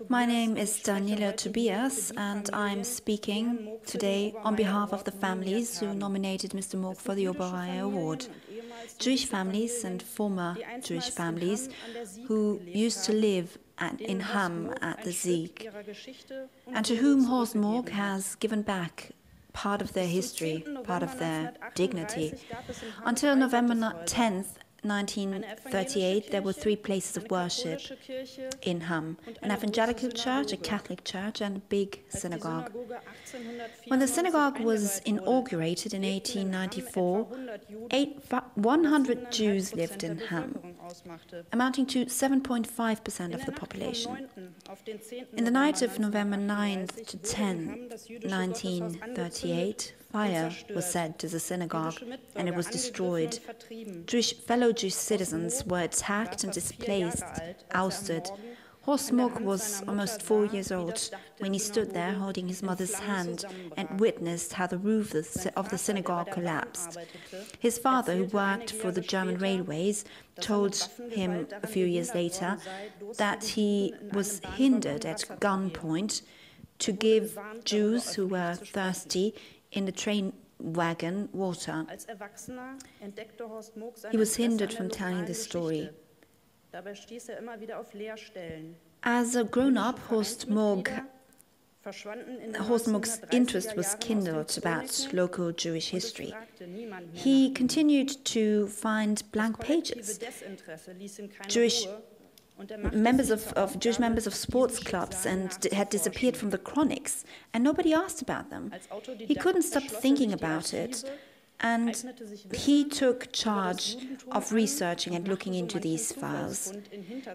my name is Daniela Tobias, and I'm speaking today on behalf of the families who nominated Mr. Moog for the Obermayer Award. Jewish families and former Jewish families who used to live in Hamm at the Sieg, and to whom Horst Moog has given back part of their history, part of their dignity. Until November 10th, 1938, there were 3 places of worship in Hamm: an evangelical church, a Catholic church, and a big synagogue. When the synagogue was inaugurated in 1894, 100 Jews lived in Hamm, amounting to 7.5% of the population. In the night of November 9th to 10th, 1938, fire was set to the synagogue and it was destroyed. Fellow Jewish citizens were attacked and displaced, ousted. Horst Muck was almost 4 years old when he stood there holding his mother's hand and witnessed how the roof of the synagogue collapsed. His father, who worked for the German railways, told him a few years later that he was hindered at gunpoint to give Jews who were thirsty in the train wagon water. He was hindered from telling this story. As a grown-up, Horst Muck's interest was kindled about local Jewish history. He continued to find blank pages. Jewish members of sports clubs had disappeared from the chronics, and nobody asked about them. He couldn't stop thinking about it, and he took charge of researching and looking into these files.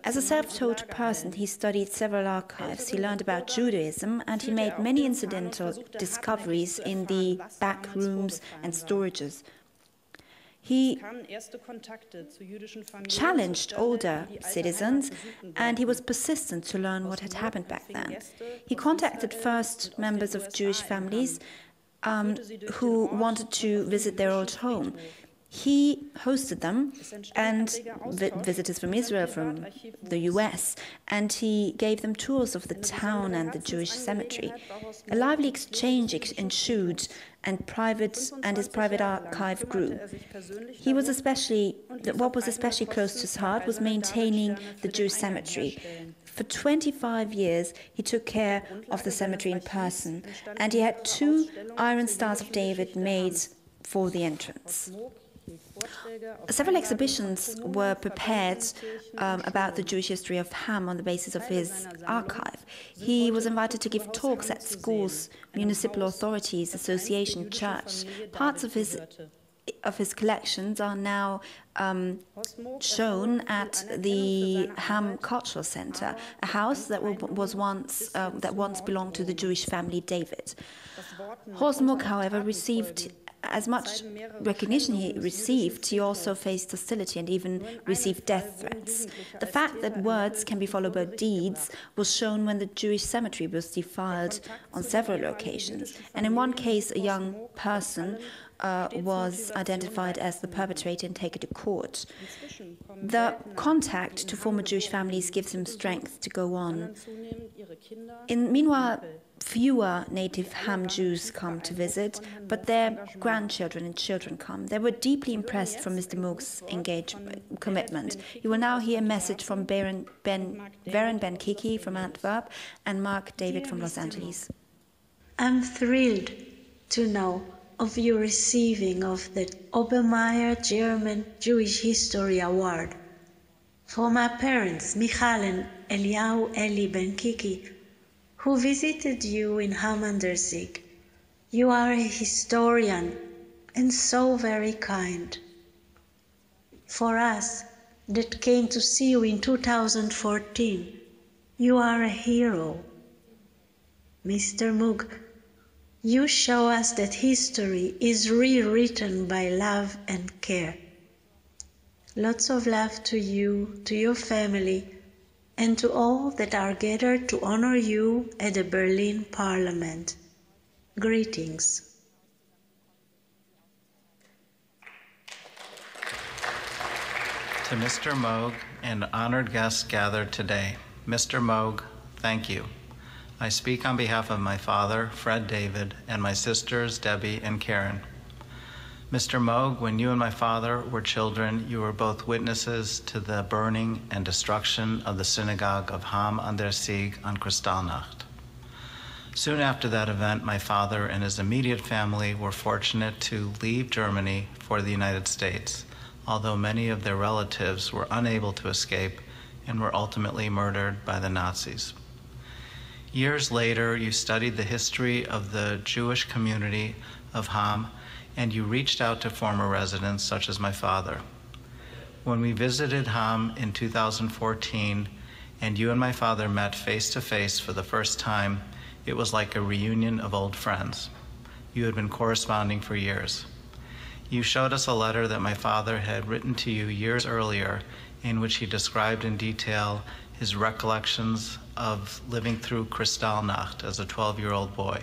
As a self-taught person, he studied several archives, he learned about Judaism, and he made many incidental discoveries in the back rooms and storages. He challenged older citizens, and he was persistent to learn what had happened back then. He contacted first members of Jewish families who wanted to visit their old home. He hosted them, and visitors from Israel, from the US, and he gave them tours of the town and the Jewish cemetery. A lively exchange ensued, and his private archive grew. What was especially close to his heart was maintaining the Jewish cemetery. For 25 years, he took care of the cemetery in person, and he had 2 iron stars of David made for the entrance. Several exhibitions were prepared about the Jewish history of Hamm on the basis of his archive. He was invited to give talks at schools, municipal authorities, association, church. Parts of his collections are now shown at the Hamm Cultural Center, a house that once belonged to the Jewish family David. Horst Muck, however, received as much recognition he received, he also faced hostility and even received death threats. The fact that words can be followed by deeds was shown when the Jewish cemetery was defiled on several occasions. And in one case, a young person was identified as the perpetrator and taken to court. The contact to former Jewish families gives him strength to go on. Meanwhile, fewer native Hamm Jews come to visit, but their grandchildren and children come. They were deeply impressed from Mr. Muck's commitment. You will now hear a message from Varen Ben-Kiki from Antwerp and Mark David from Los Angeles. I'm thrilled to know of your receiving of the Obermayer German Jewish History Award. For my parents, Michal and Eliyahu Eli Ben-Kiki, who visited you in Hamm an der Sieg. You are a historian and so very kind. For us that came to see you in 2014, you are a hero. Mr. Muck, you show us that history is rewritten by love and care. Lots of love to you, to your family, and to all that are gathered to honor you at the Berlin Parliament. Greetings. To Mr. Moog and honored guests gathered today, Mr. Moog, thank you. I speak on behalf of my father, Fred David, and my sisters, Debbie and Karen. Mr. Moog, when you and my father were children, you were both witnesses to the burning and destruction of the synagogue of Hamm an der Sieg on Kristallnacht. Soon after that event, my father and his immediate family were fortunate to leave Germany for the United States, although many of their relatives were unable to escape and were ultimately murdered by the Nazis. Years later, you studied the history of the Jewish community of Ham, and you reached out to former residents such as my father. When we visited Ham in 2014, and you and my father met face to face for the first time, it was like a reunion of old friends. You had been corresponding for years. You showed us a letter that my father had written to you years earlier, in which he described in detail his recollections of living through Kristallnacht as a 12-year-old boy.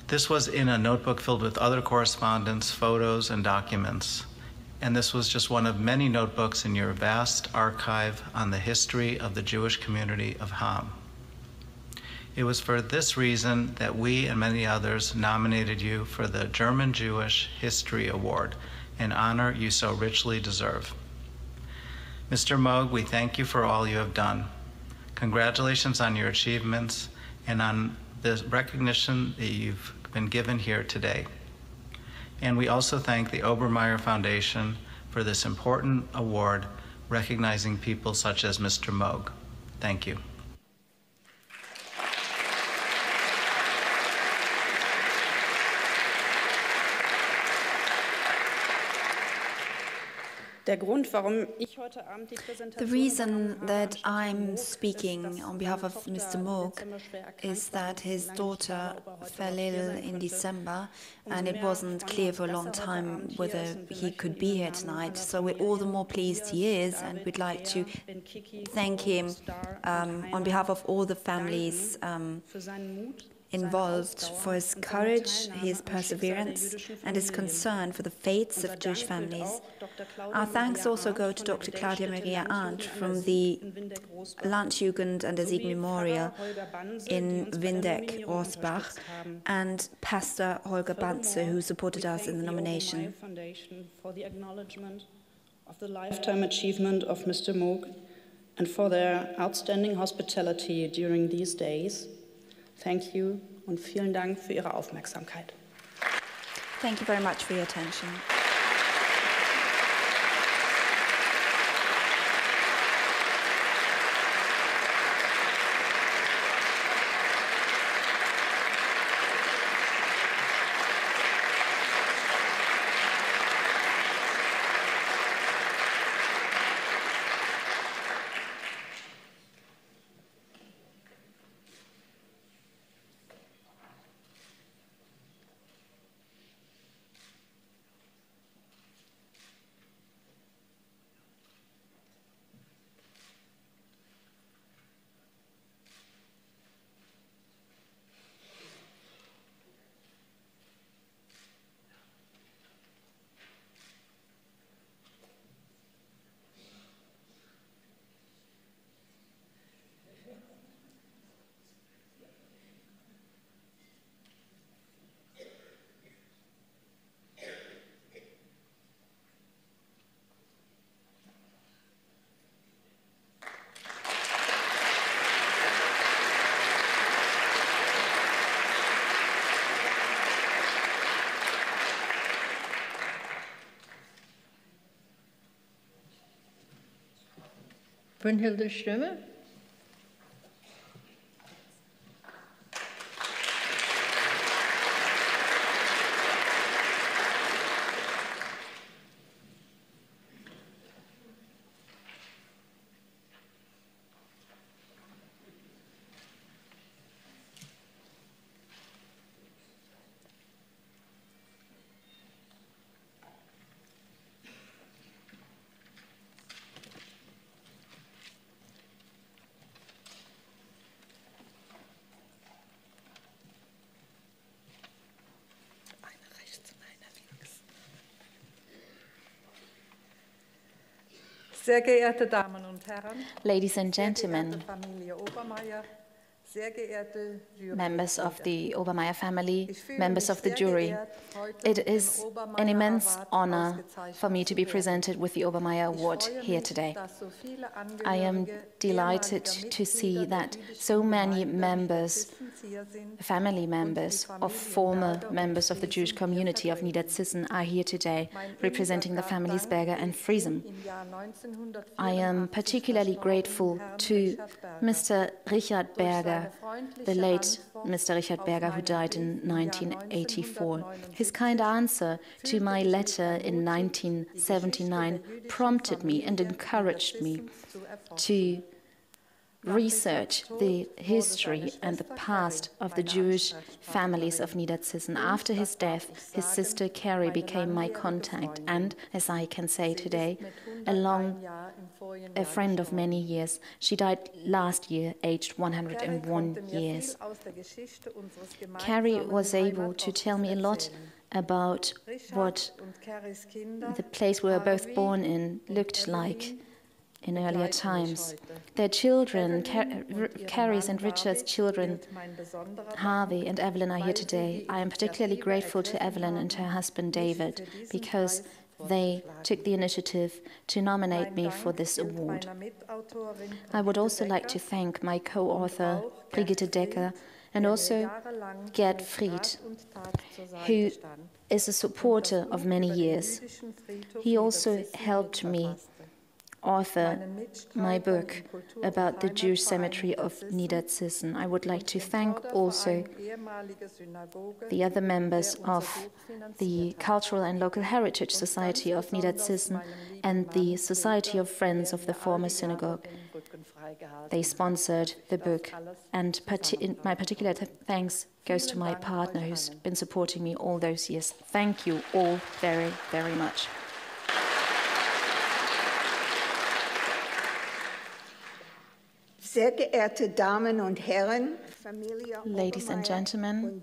This was in a notebook filled with other correspondence, photos, and documents. And this was just one of many notebooks in your vast archive on the history of the Jewish community of Ham. It was for this reason that we and many others nominated you for the German Jewish History Award, an honor you so richly deserve. Mr. Moog, we thank you for all you have done. Congratulations on your achievements and on the recognition that you've been given here today. And we also thank the Obermayer Foundation for this important award recognizing people such as Mr. Moog. Thank you. Der Grund, warum ich heute Abend die The reason that I'm speaking on behalf of Mr. Moog is that his daughter fell ill in December, and it wasn't clear for a long time whether he could be here tonight. So we're all the more pleased he is, and we'd like to thank him on behalf of all the families involved for his courage, his perseverance, and his concern for the fates of Jewish families. Our thanks also go to Dr. Claudia Maria Arndt from the Landjugend and der Sieg Memorial in Windeck, Orsbach, and Pastor Holger Banze, who supported us in the nomination. For the acknowledgement of the lifetime achievement of Mr. Moog and for their outstanding hospitality during these days. Thank you und vielen Dank für Ihre Aufmerksamkeit. Thank you very much for your attention. Brünnhilde Stimme. Sehr geehrte Damen und Herren, Ladies and gentlemen, Familie Obermayer, members of the Obermayer family, members of the jury. It is an immense honor for me to be presented with the Obermayer Award here today. I am delighted to see that so many members, family members of former members of the Jewish community of Niederzissen are here today, representing the families Berger and Friesen. I am particularly grateful to Mr. Richard Berger, the late Mr. Richard Berger, who died in 1984. His kind answer to my letter in 1979 prompted me and encouraged me to research the history and the past of the Jewish families of Niederzissen. After his death, his sister Carrie became my contact and, as I can say today, a friend of many years. She died last year, aged 101 years. Carrie was able to tell me a lot about what the place we were both born in looked like in earlier times. Their children, Carrie's and Richard's children, Harvey and Evelyn, are here today. I am particularly grateful to Evelyn and her husband David because they took the initiative to nominate me for this award. I would also like to thank my co-author, Brigitte Decker, and also Gerd Fried, who is a supporter of many years. He also helped me author my book about the Jewish cemetery of Niederzissen. I would like to thank also the other members of the Cultural and Local Heritage Society of Niederzissen and the Society of Friends of the Former Synagogue. They sponsored the book, and my particular thanks goes to my partner who's been supporting me all those years. Thank you all very, very much. Sehr geehrte Damen und Herren, ladies and gentlemen,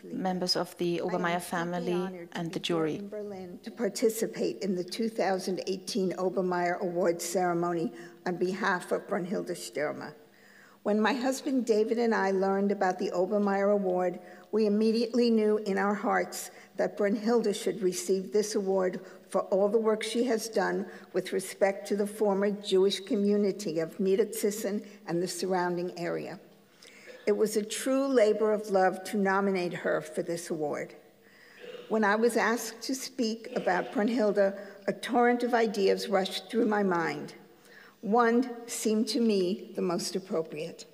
members of the Obermayer family and the jury, to participate in the 2018 Obermayer Awards ceremony on behalf of Brunhilde Stürmer. When my husband David and I learned about the Obermayer Award, we immediately knew in our hearts that Brunhilde should receive this award for all the work she has done with respect to the former Jewish community of Niederzissen and the surrounding area. It was a true labor of love to nominate her for this award. When I was asked to speak about Brunhilde, a torrent of ideas rushed through my mind. One seemed to me the most appropriate.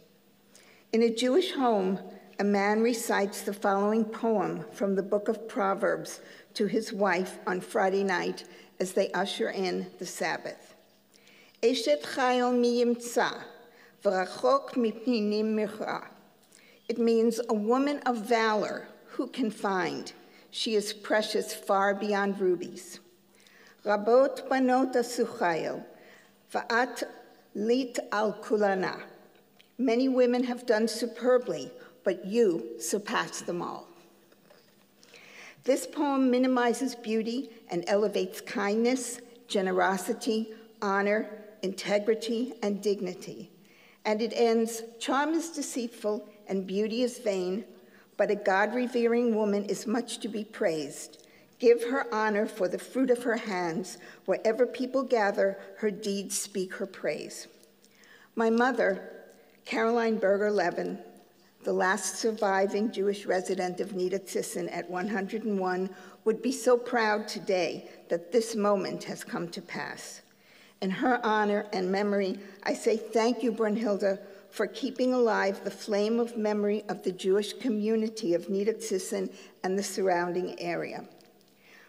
In a Jewish home, a man recites the following poem from the book of Proverbs to his wife on Friday night as they usher in the Sabbath. Eshet chayil mi yimtza, v'rachok mipninim mircha. It means a woman of valor, who can find? She is precious far beyond rubies. Rabot banot asuchayil, va'at lit al kulana. Many women have done superbly, but you surpass them all. This poem minimizes beauty and elevates kindness, generosity, honor, integrity, and dignity. And it ends, charm is deceitful and beauty is vain, but a God-revering woman is much to be praised. Give her honor for the fruit of her hands. Wherever people gather, her deeds speak her praise. My mother, Caroline Berger-Levin, the last surviving Jewish resident of Niederzissen at 101, would be so proud today that this moment has come to pass. In her honor and memory, I say thank you, Brunhilde, for keeping alive the flame of memory of the Jewish community of Niederzissen and the surrounding area.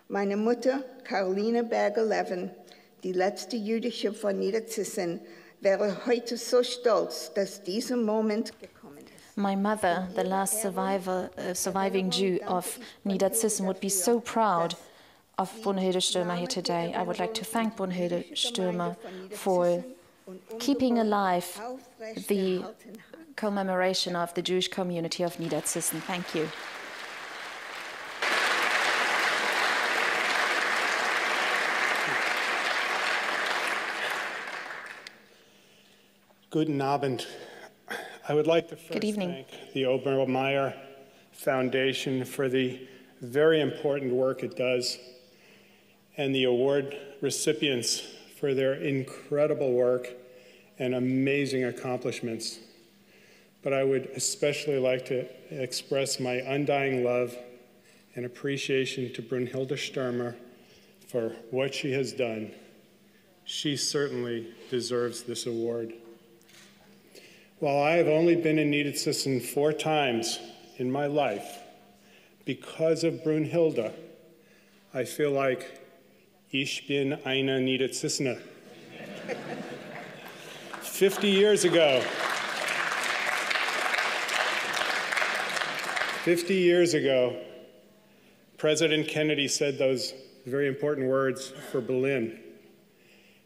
Meine Mutter, Caroline Berger-Levin, die letzte Jüdische von Niederzissen, wäre heute so stolz, dass dieser Moment gekommen ist. My mother, the last surviving Jew of Niederzissen, would be so proud of Brunhilde Stürmer here today. I would like to thank Brunhilde Stürmer for keeping alive the commemoration of the Jewish community of Niederzissen. Thank you. Guten Abend I would like to first Good evening. thank the Obermayer Foundation for the very important work it does, and the award recipients for their incredible work and amazing accomplishments. But I would especially like to express my undying love and appreciation to Brunhilde Stürmer for what she has done. She certainly deserves this award. While I have only been in Niedersachsen 4 times in my life, because of Brunhilde, I feel like ich bin eine Niedersachsener. 50 years ago, President Kennedy said those very important words for Berlin.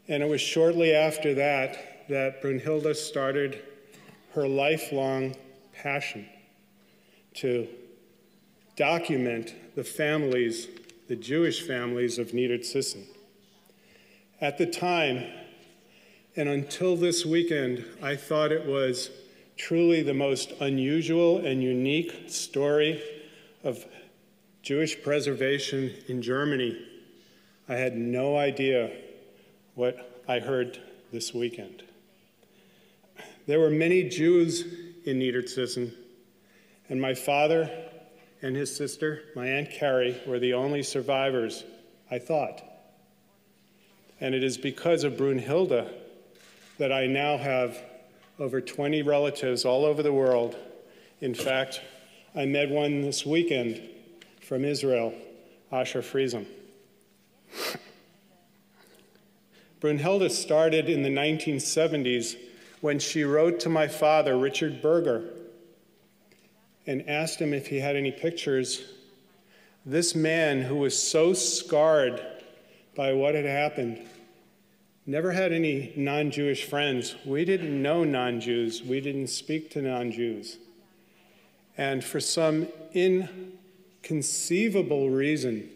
And it was shortly after that that Brunhilde started her lifelong passion to document the families, the Jewish families of Niedersachsen. At the time, and until this weekend, I thought it was truly the most unusual and unique story of Jewish preservation in Germany. I had no idea what I heard this weekend. There were many Jews in Niedersachsen, and my father and his sister, my Aunt Carrie, were the only survivors, I thought. And it is because of Brunhilde that I now have over 20 relatives all over the world. In fact, I met one this weekend from Israel, Asher Friesen. Brunhilde started in the 1970s when she wrote to my father, Richard Berger, and asked him if he had any pictures. This man, who was so scarred by what had happened, never had any non-Jewish friends. We didn't know non-Jews. We didn't speak to non-Jews. And for some inconceivable reason,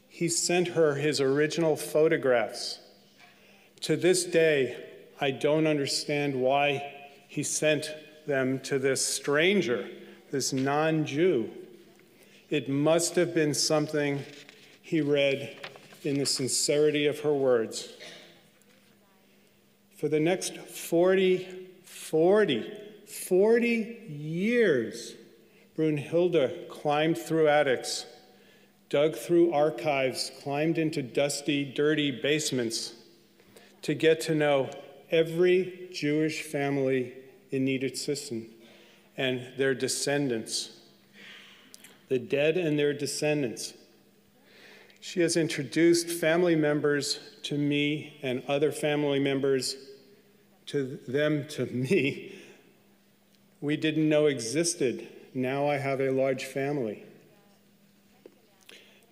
he sent her his original photographs. To this day, I don't understand why he sent them to this stranger, this non-Jew. It must have been something he read in the sincerity of her words. For the next 40 years, Brunhilde climbed through attics, dug through archives, climbed into dusty, dirty basements to get to know every Jewish family in Niedersachsen and their descendants, the dead and their descendants. She has introduced family members to me and other family members to them to me we didn't know existed. Now I have a large family.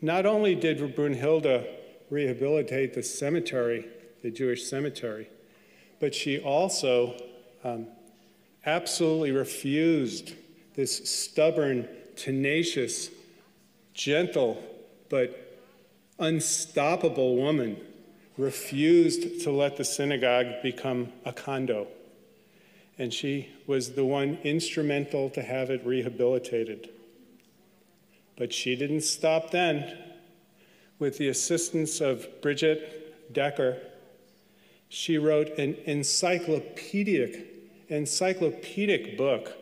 Not only did Brunhilde rehabilitate the cemetery, the Jewish cemetery, but she also absolutely refused, this stubborn, tenacious, gentle, but unstoppable woman refused to let the synagogue become a condo. And she was the one instrumental to have it rehabilitated. But she didn't stop then. With the assistance of Bridget Decker, she wrote an encyclopedic book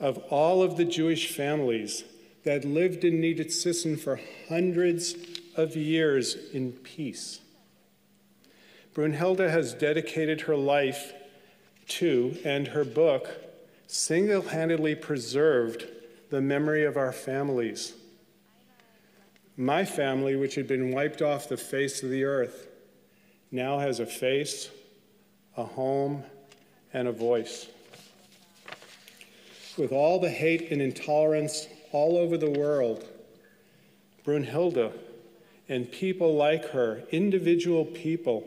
of all of the Jewish families that lived in Niedersachsen for hundreds of years in peace. Brunhilde has dedicated her life to, and her book single-handedly preserved the memory of our families. My family, which had been wiped off the face of the earth, now has a face, a home, and a voice. With all the hate and intolerance all over the world, Brunhilde and people like her, individual people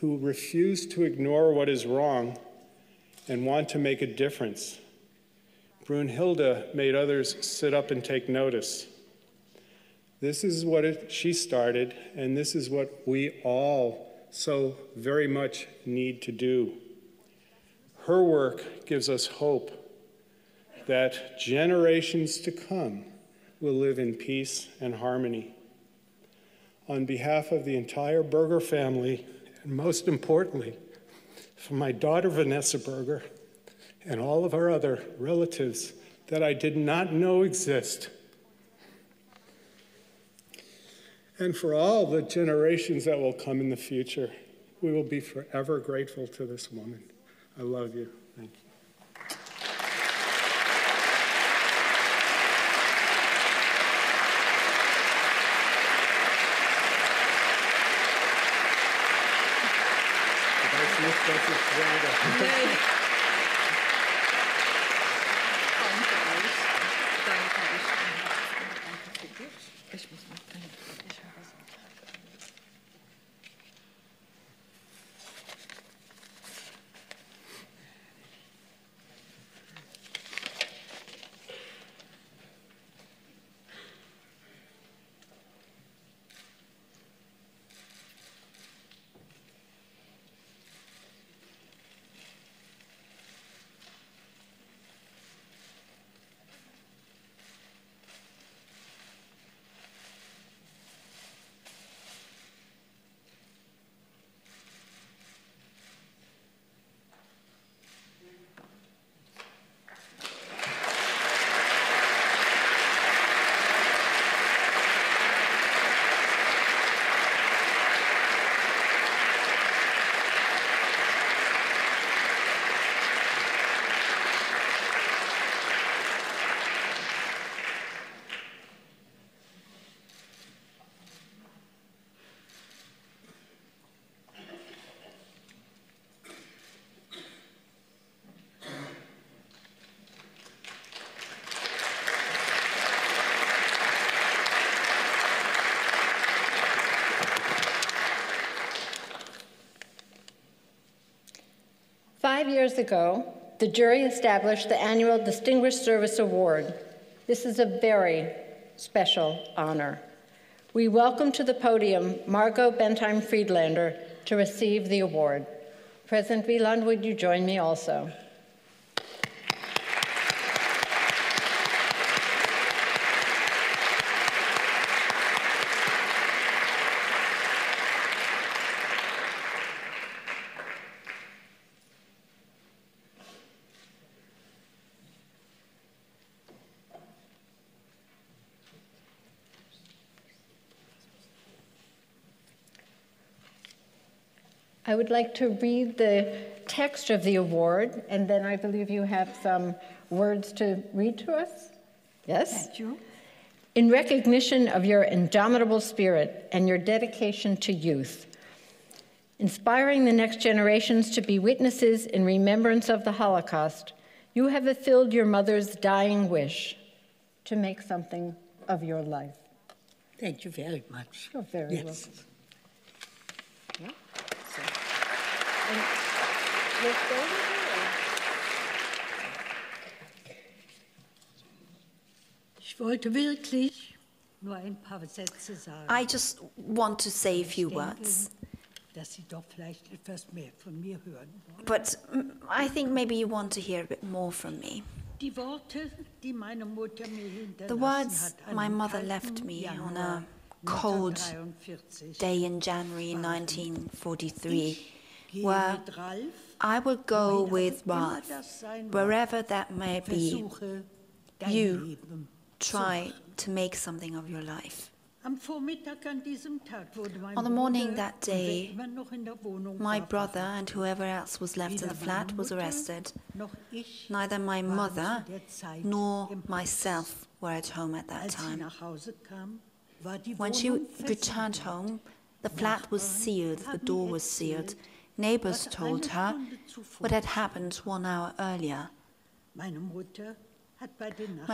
who refuse to ignore what is wrong and want to make a difference. Brunhilde made others sit up and take notice. This is what she started, and this is what we all so very much need to do. Her work gives us hope that generations to come will live in peace and harmony. On behalf of the entire Berger family, and most importantly, for my daughter Vanessa Berger and all of our other relatives that I did not know exist, and for all the generations that will come in the future, we will be forever grateful to this woman. I love you. Thank you. "5 years ago, the jury established the annual Distinguished Service Award. This is a very special honor. We welcome to the podium Margot Bentheim-Friedlander to receive the award. President Wieland, would you join me also? I would like to read the text of the award, and then I believe you have some words to read to us. Yes? Thank you. In recognition of your indomitable spirit and your dedication to youth, inspiring the next generations to be witnesses in remembrance of the Holocaust, you have fulfilled your mother's dying wish to make something of your life. Thank you very much. You're very welcome. Yeah. Ich wollte wirklich nur ein paar Sätze sagen. I just want to say a few words. Dass Sie doch vielleicht etwas mehr von mir hören wollen. But I think maybe you want to hear a bit more from me. Die Worte, die meine Mutter mir hinterlassen The words hat, my mother left me on a cold day in January 1943 were, I will go with Ralph, wherever that may be. You try to make something of your life. On the morning that day, my brother and whoever else was left in the flat was arrested. Neither my mother nor myself were at home at that time. When she returned home, the flat was sealed, the door was sealed. Neighbors told her what had happened 1 hour earlier. My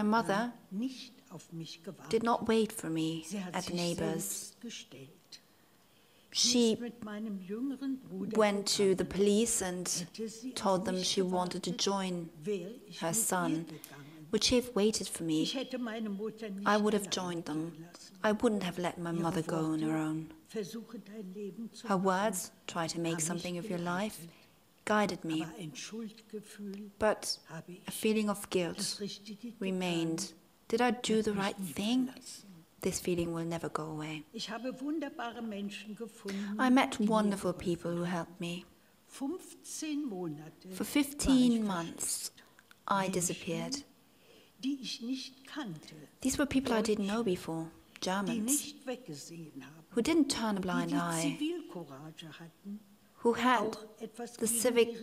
mother did not wait for me at the neighbors. She went to the police and told them she wanted to join her son. Would she have waited for me? I would have joined them. I wouldn't have let my mother go on her own. Her words, try to make something of your life, misguided me, but a feeling of guilt remained. Did I do the right thing? This feeling will never go away. I met wonderful people who helped me. For 15 months, I disappeared. These were people I didn't know before, Germans, who didn't turn a blind eye, who had the civic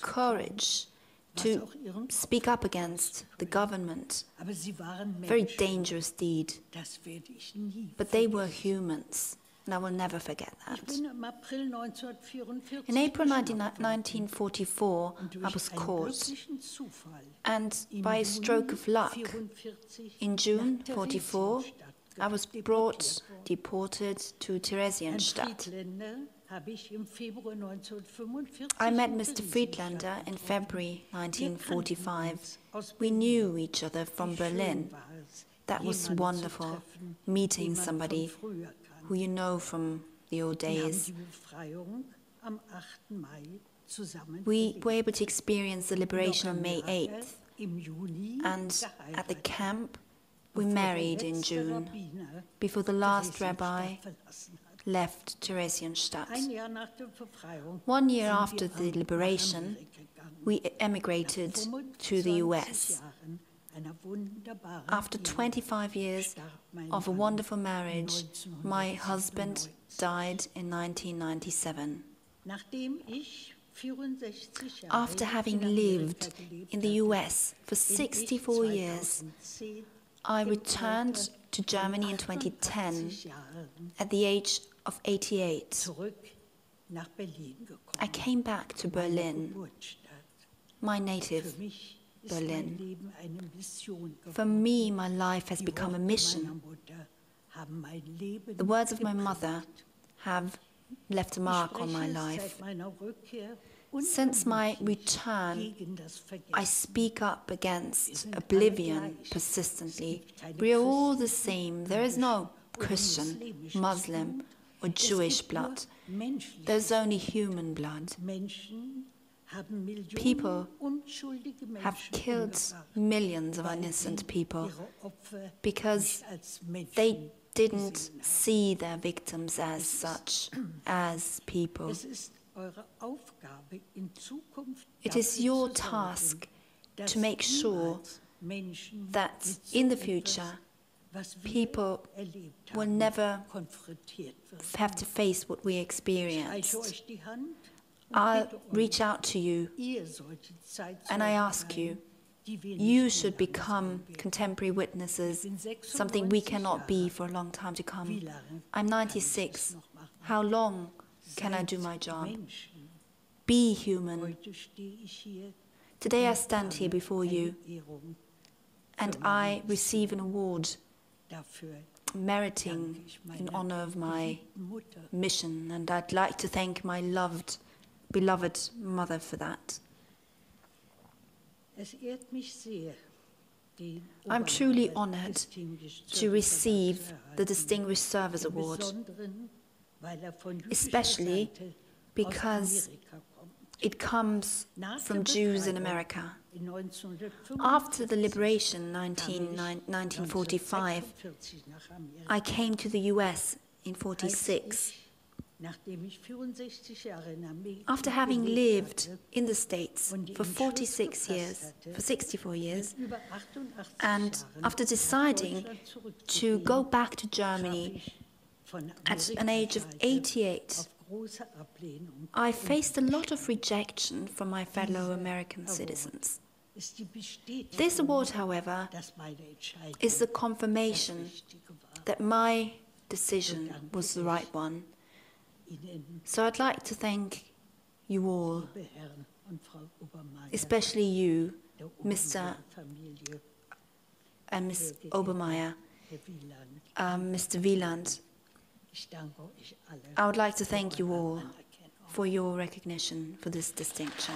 courage to speak up against the government. Very dangerous deed. But they were humans, and I will never forget that. In April 1944, I was caught, and by a stroke of luck, in June 1944, I was deported to Theresienstadt. I met Mr. Friedlander in February 1945. We knew each other from Berlin. That was wonderful, meeting somebody who you know from the old days. We were able to experience the liberation on May 8th, and at the camp we married in June, before the last rabbi left Theresienstadt. 1 year after the liberation, we emigrated to the US. After 25 years of a wonderful marriage, my husband died in 1997. After having lived in the US for 64 years, I returned to Germany in 2010 at the age of 88. I came back to Berlin, my native Berlin. For me, my life has become a mission. The words of my mother have left a mark on my life. Since my return, I speak up against oblivion persistently. We are all the same. There is no Christian, Muslim, or Jewish blood. There's only human blood. People have killed millions of innocent people because they didn't see their victims as such, as people. It is your task to make sure that in the future people will never have to face what we experienced. I'll reach out to you and I ask you, you should become contemporary witnesses, something we cannot be for a long time to come. I'm 96. How long can I do my job? Be human. Today I stand here before you and I receive an award meriting in honor of my mission, and I'd like to thank my beloved mother for that. I'm truly honored to receive the Distinguished Service Award, especially because it comes from Jews in America. After the liberation, 1945, I came to the US in 1946. After having lived in the States for 64 years, and after deciding to go back to Germany at an age of 88, I faced a lot of rejection from my fellow American citizens. This award, however, is the confirmation that my decision was the right one. So I'd like to thank you all, especially you, Mr. and Miss Obermayer, Mr. Wieland. I would like to thank you all for your recognition for this distinction.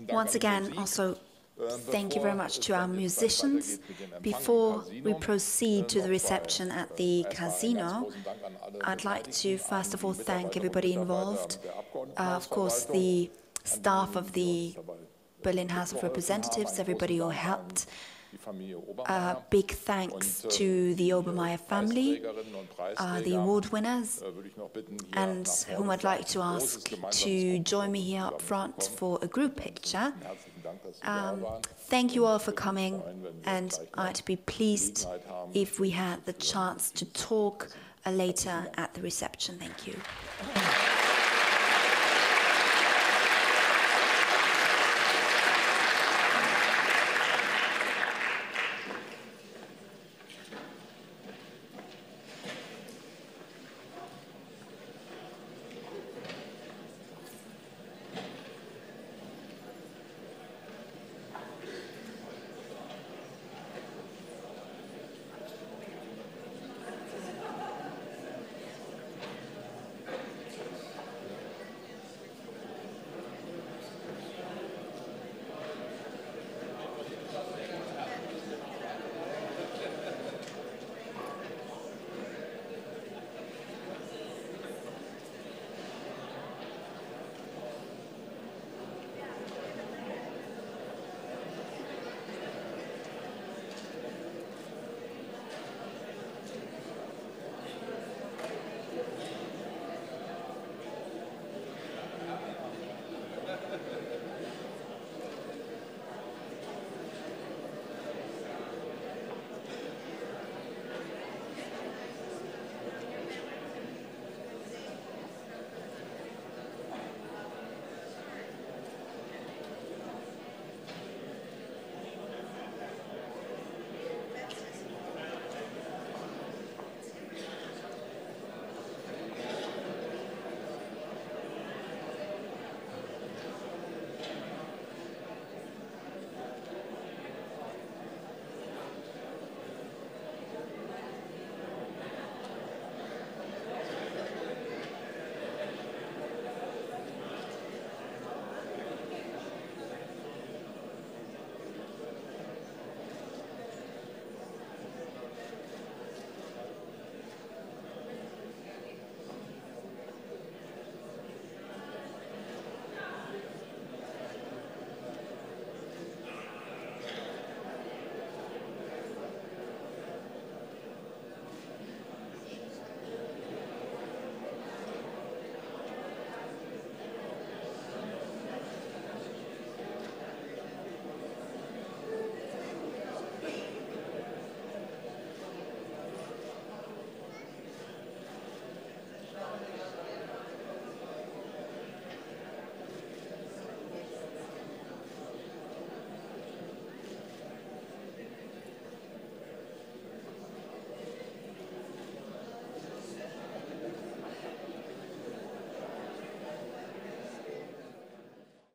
Once again, also thank you very much to our musicians. Before we proceed to the reception at the casino, I'd like to first of all thank everybody involved. Of course, the staff of the Berlin House of Representatives, everybody who helped. Big thanks to the Obermayer family, the award winners, and whom I'd like to ask to join me here up front for a group picture. Thank you all for coming, and I'd be pleased if we had the chance to talk later at the reception. Thank you.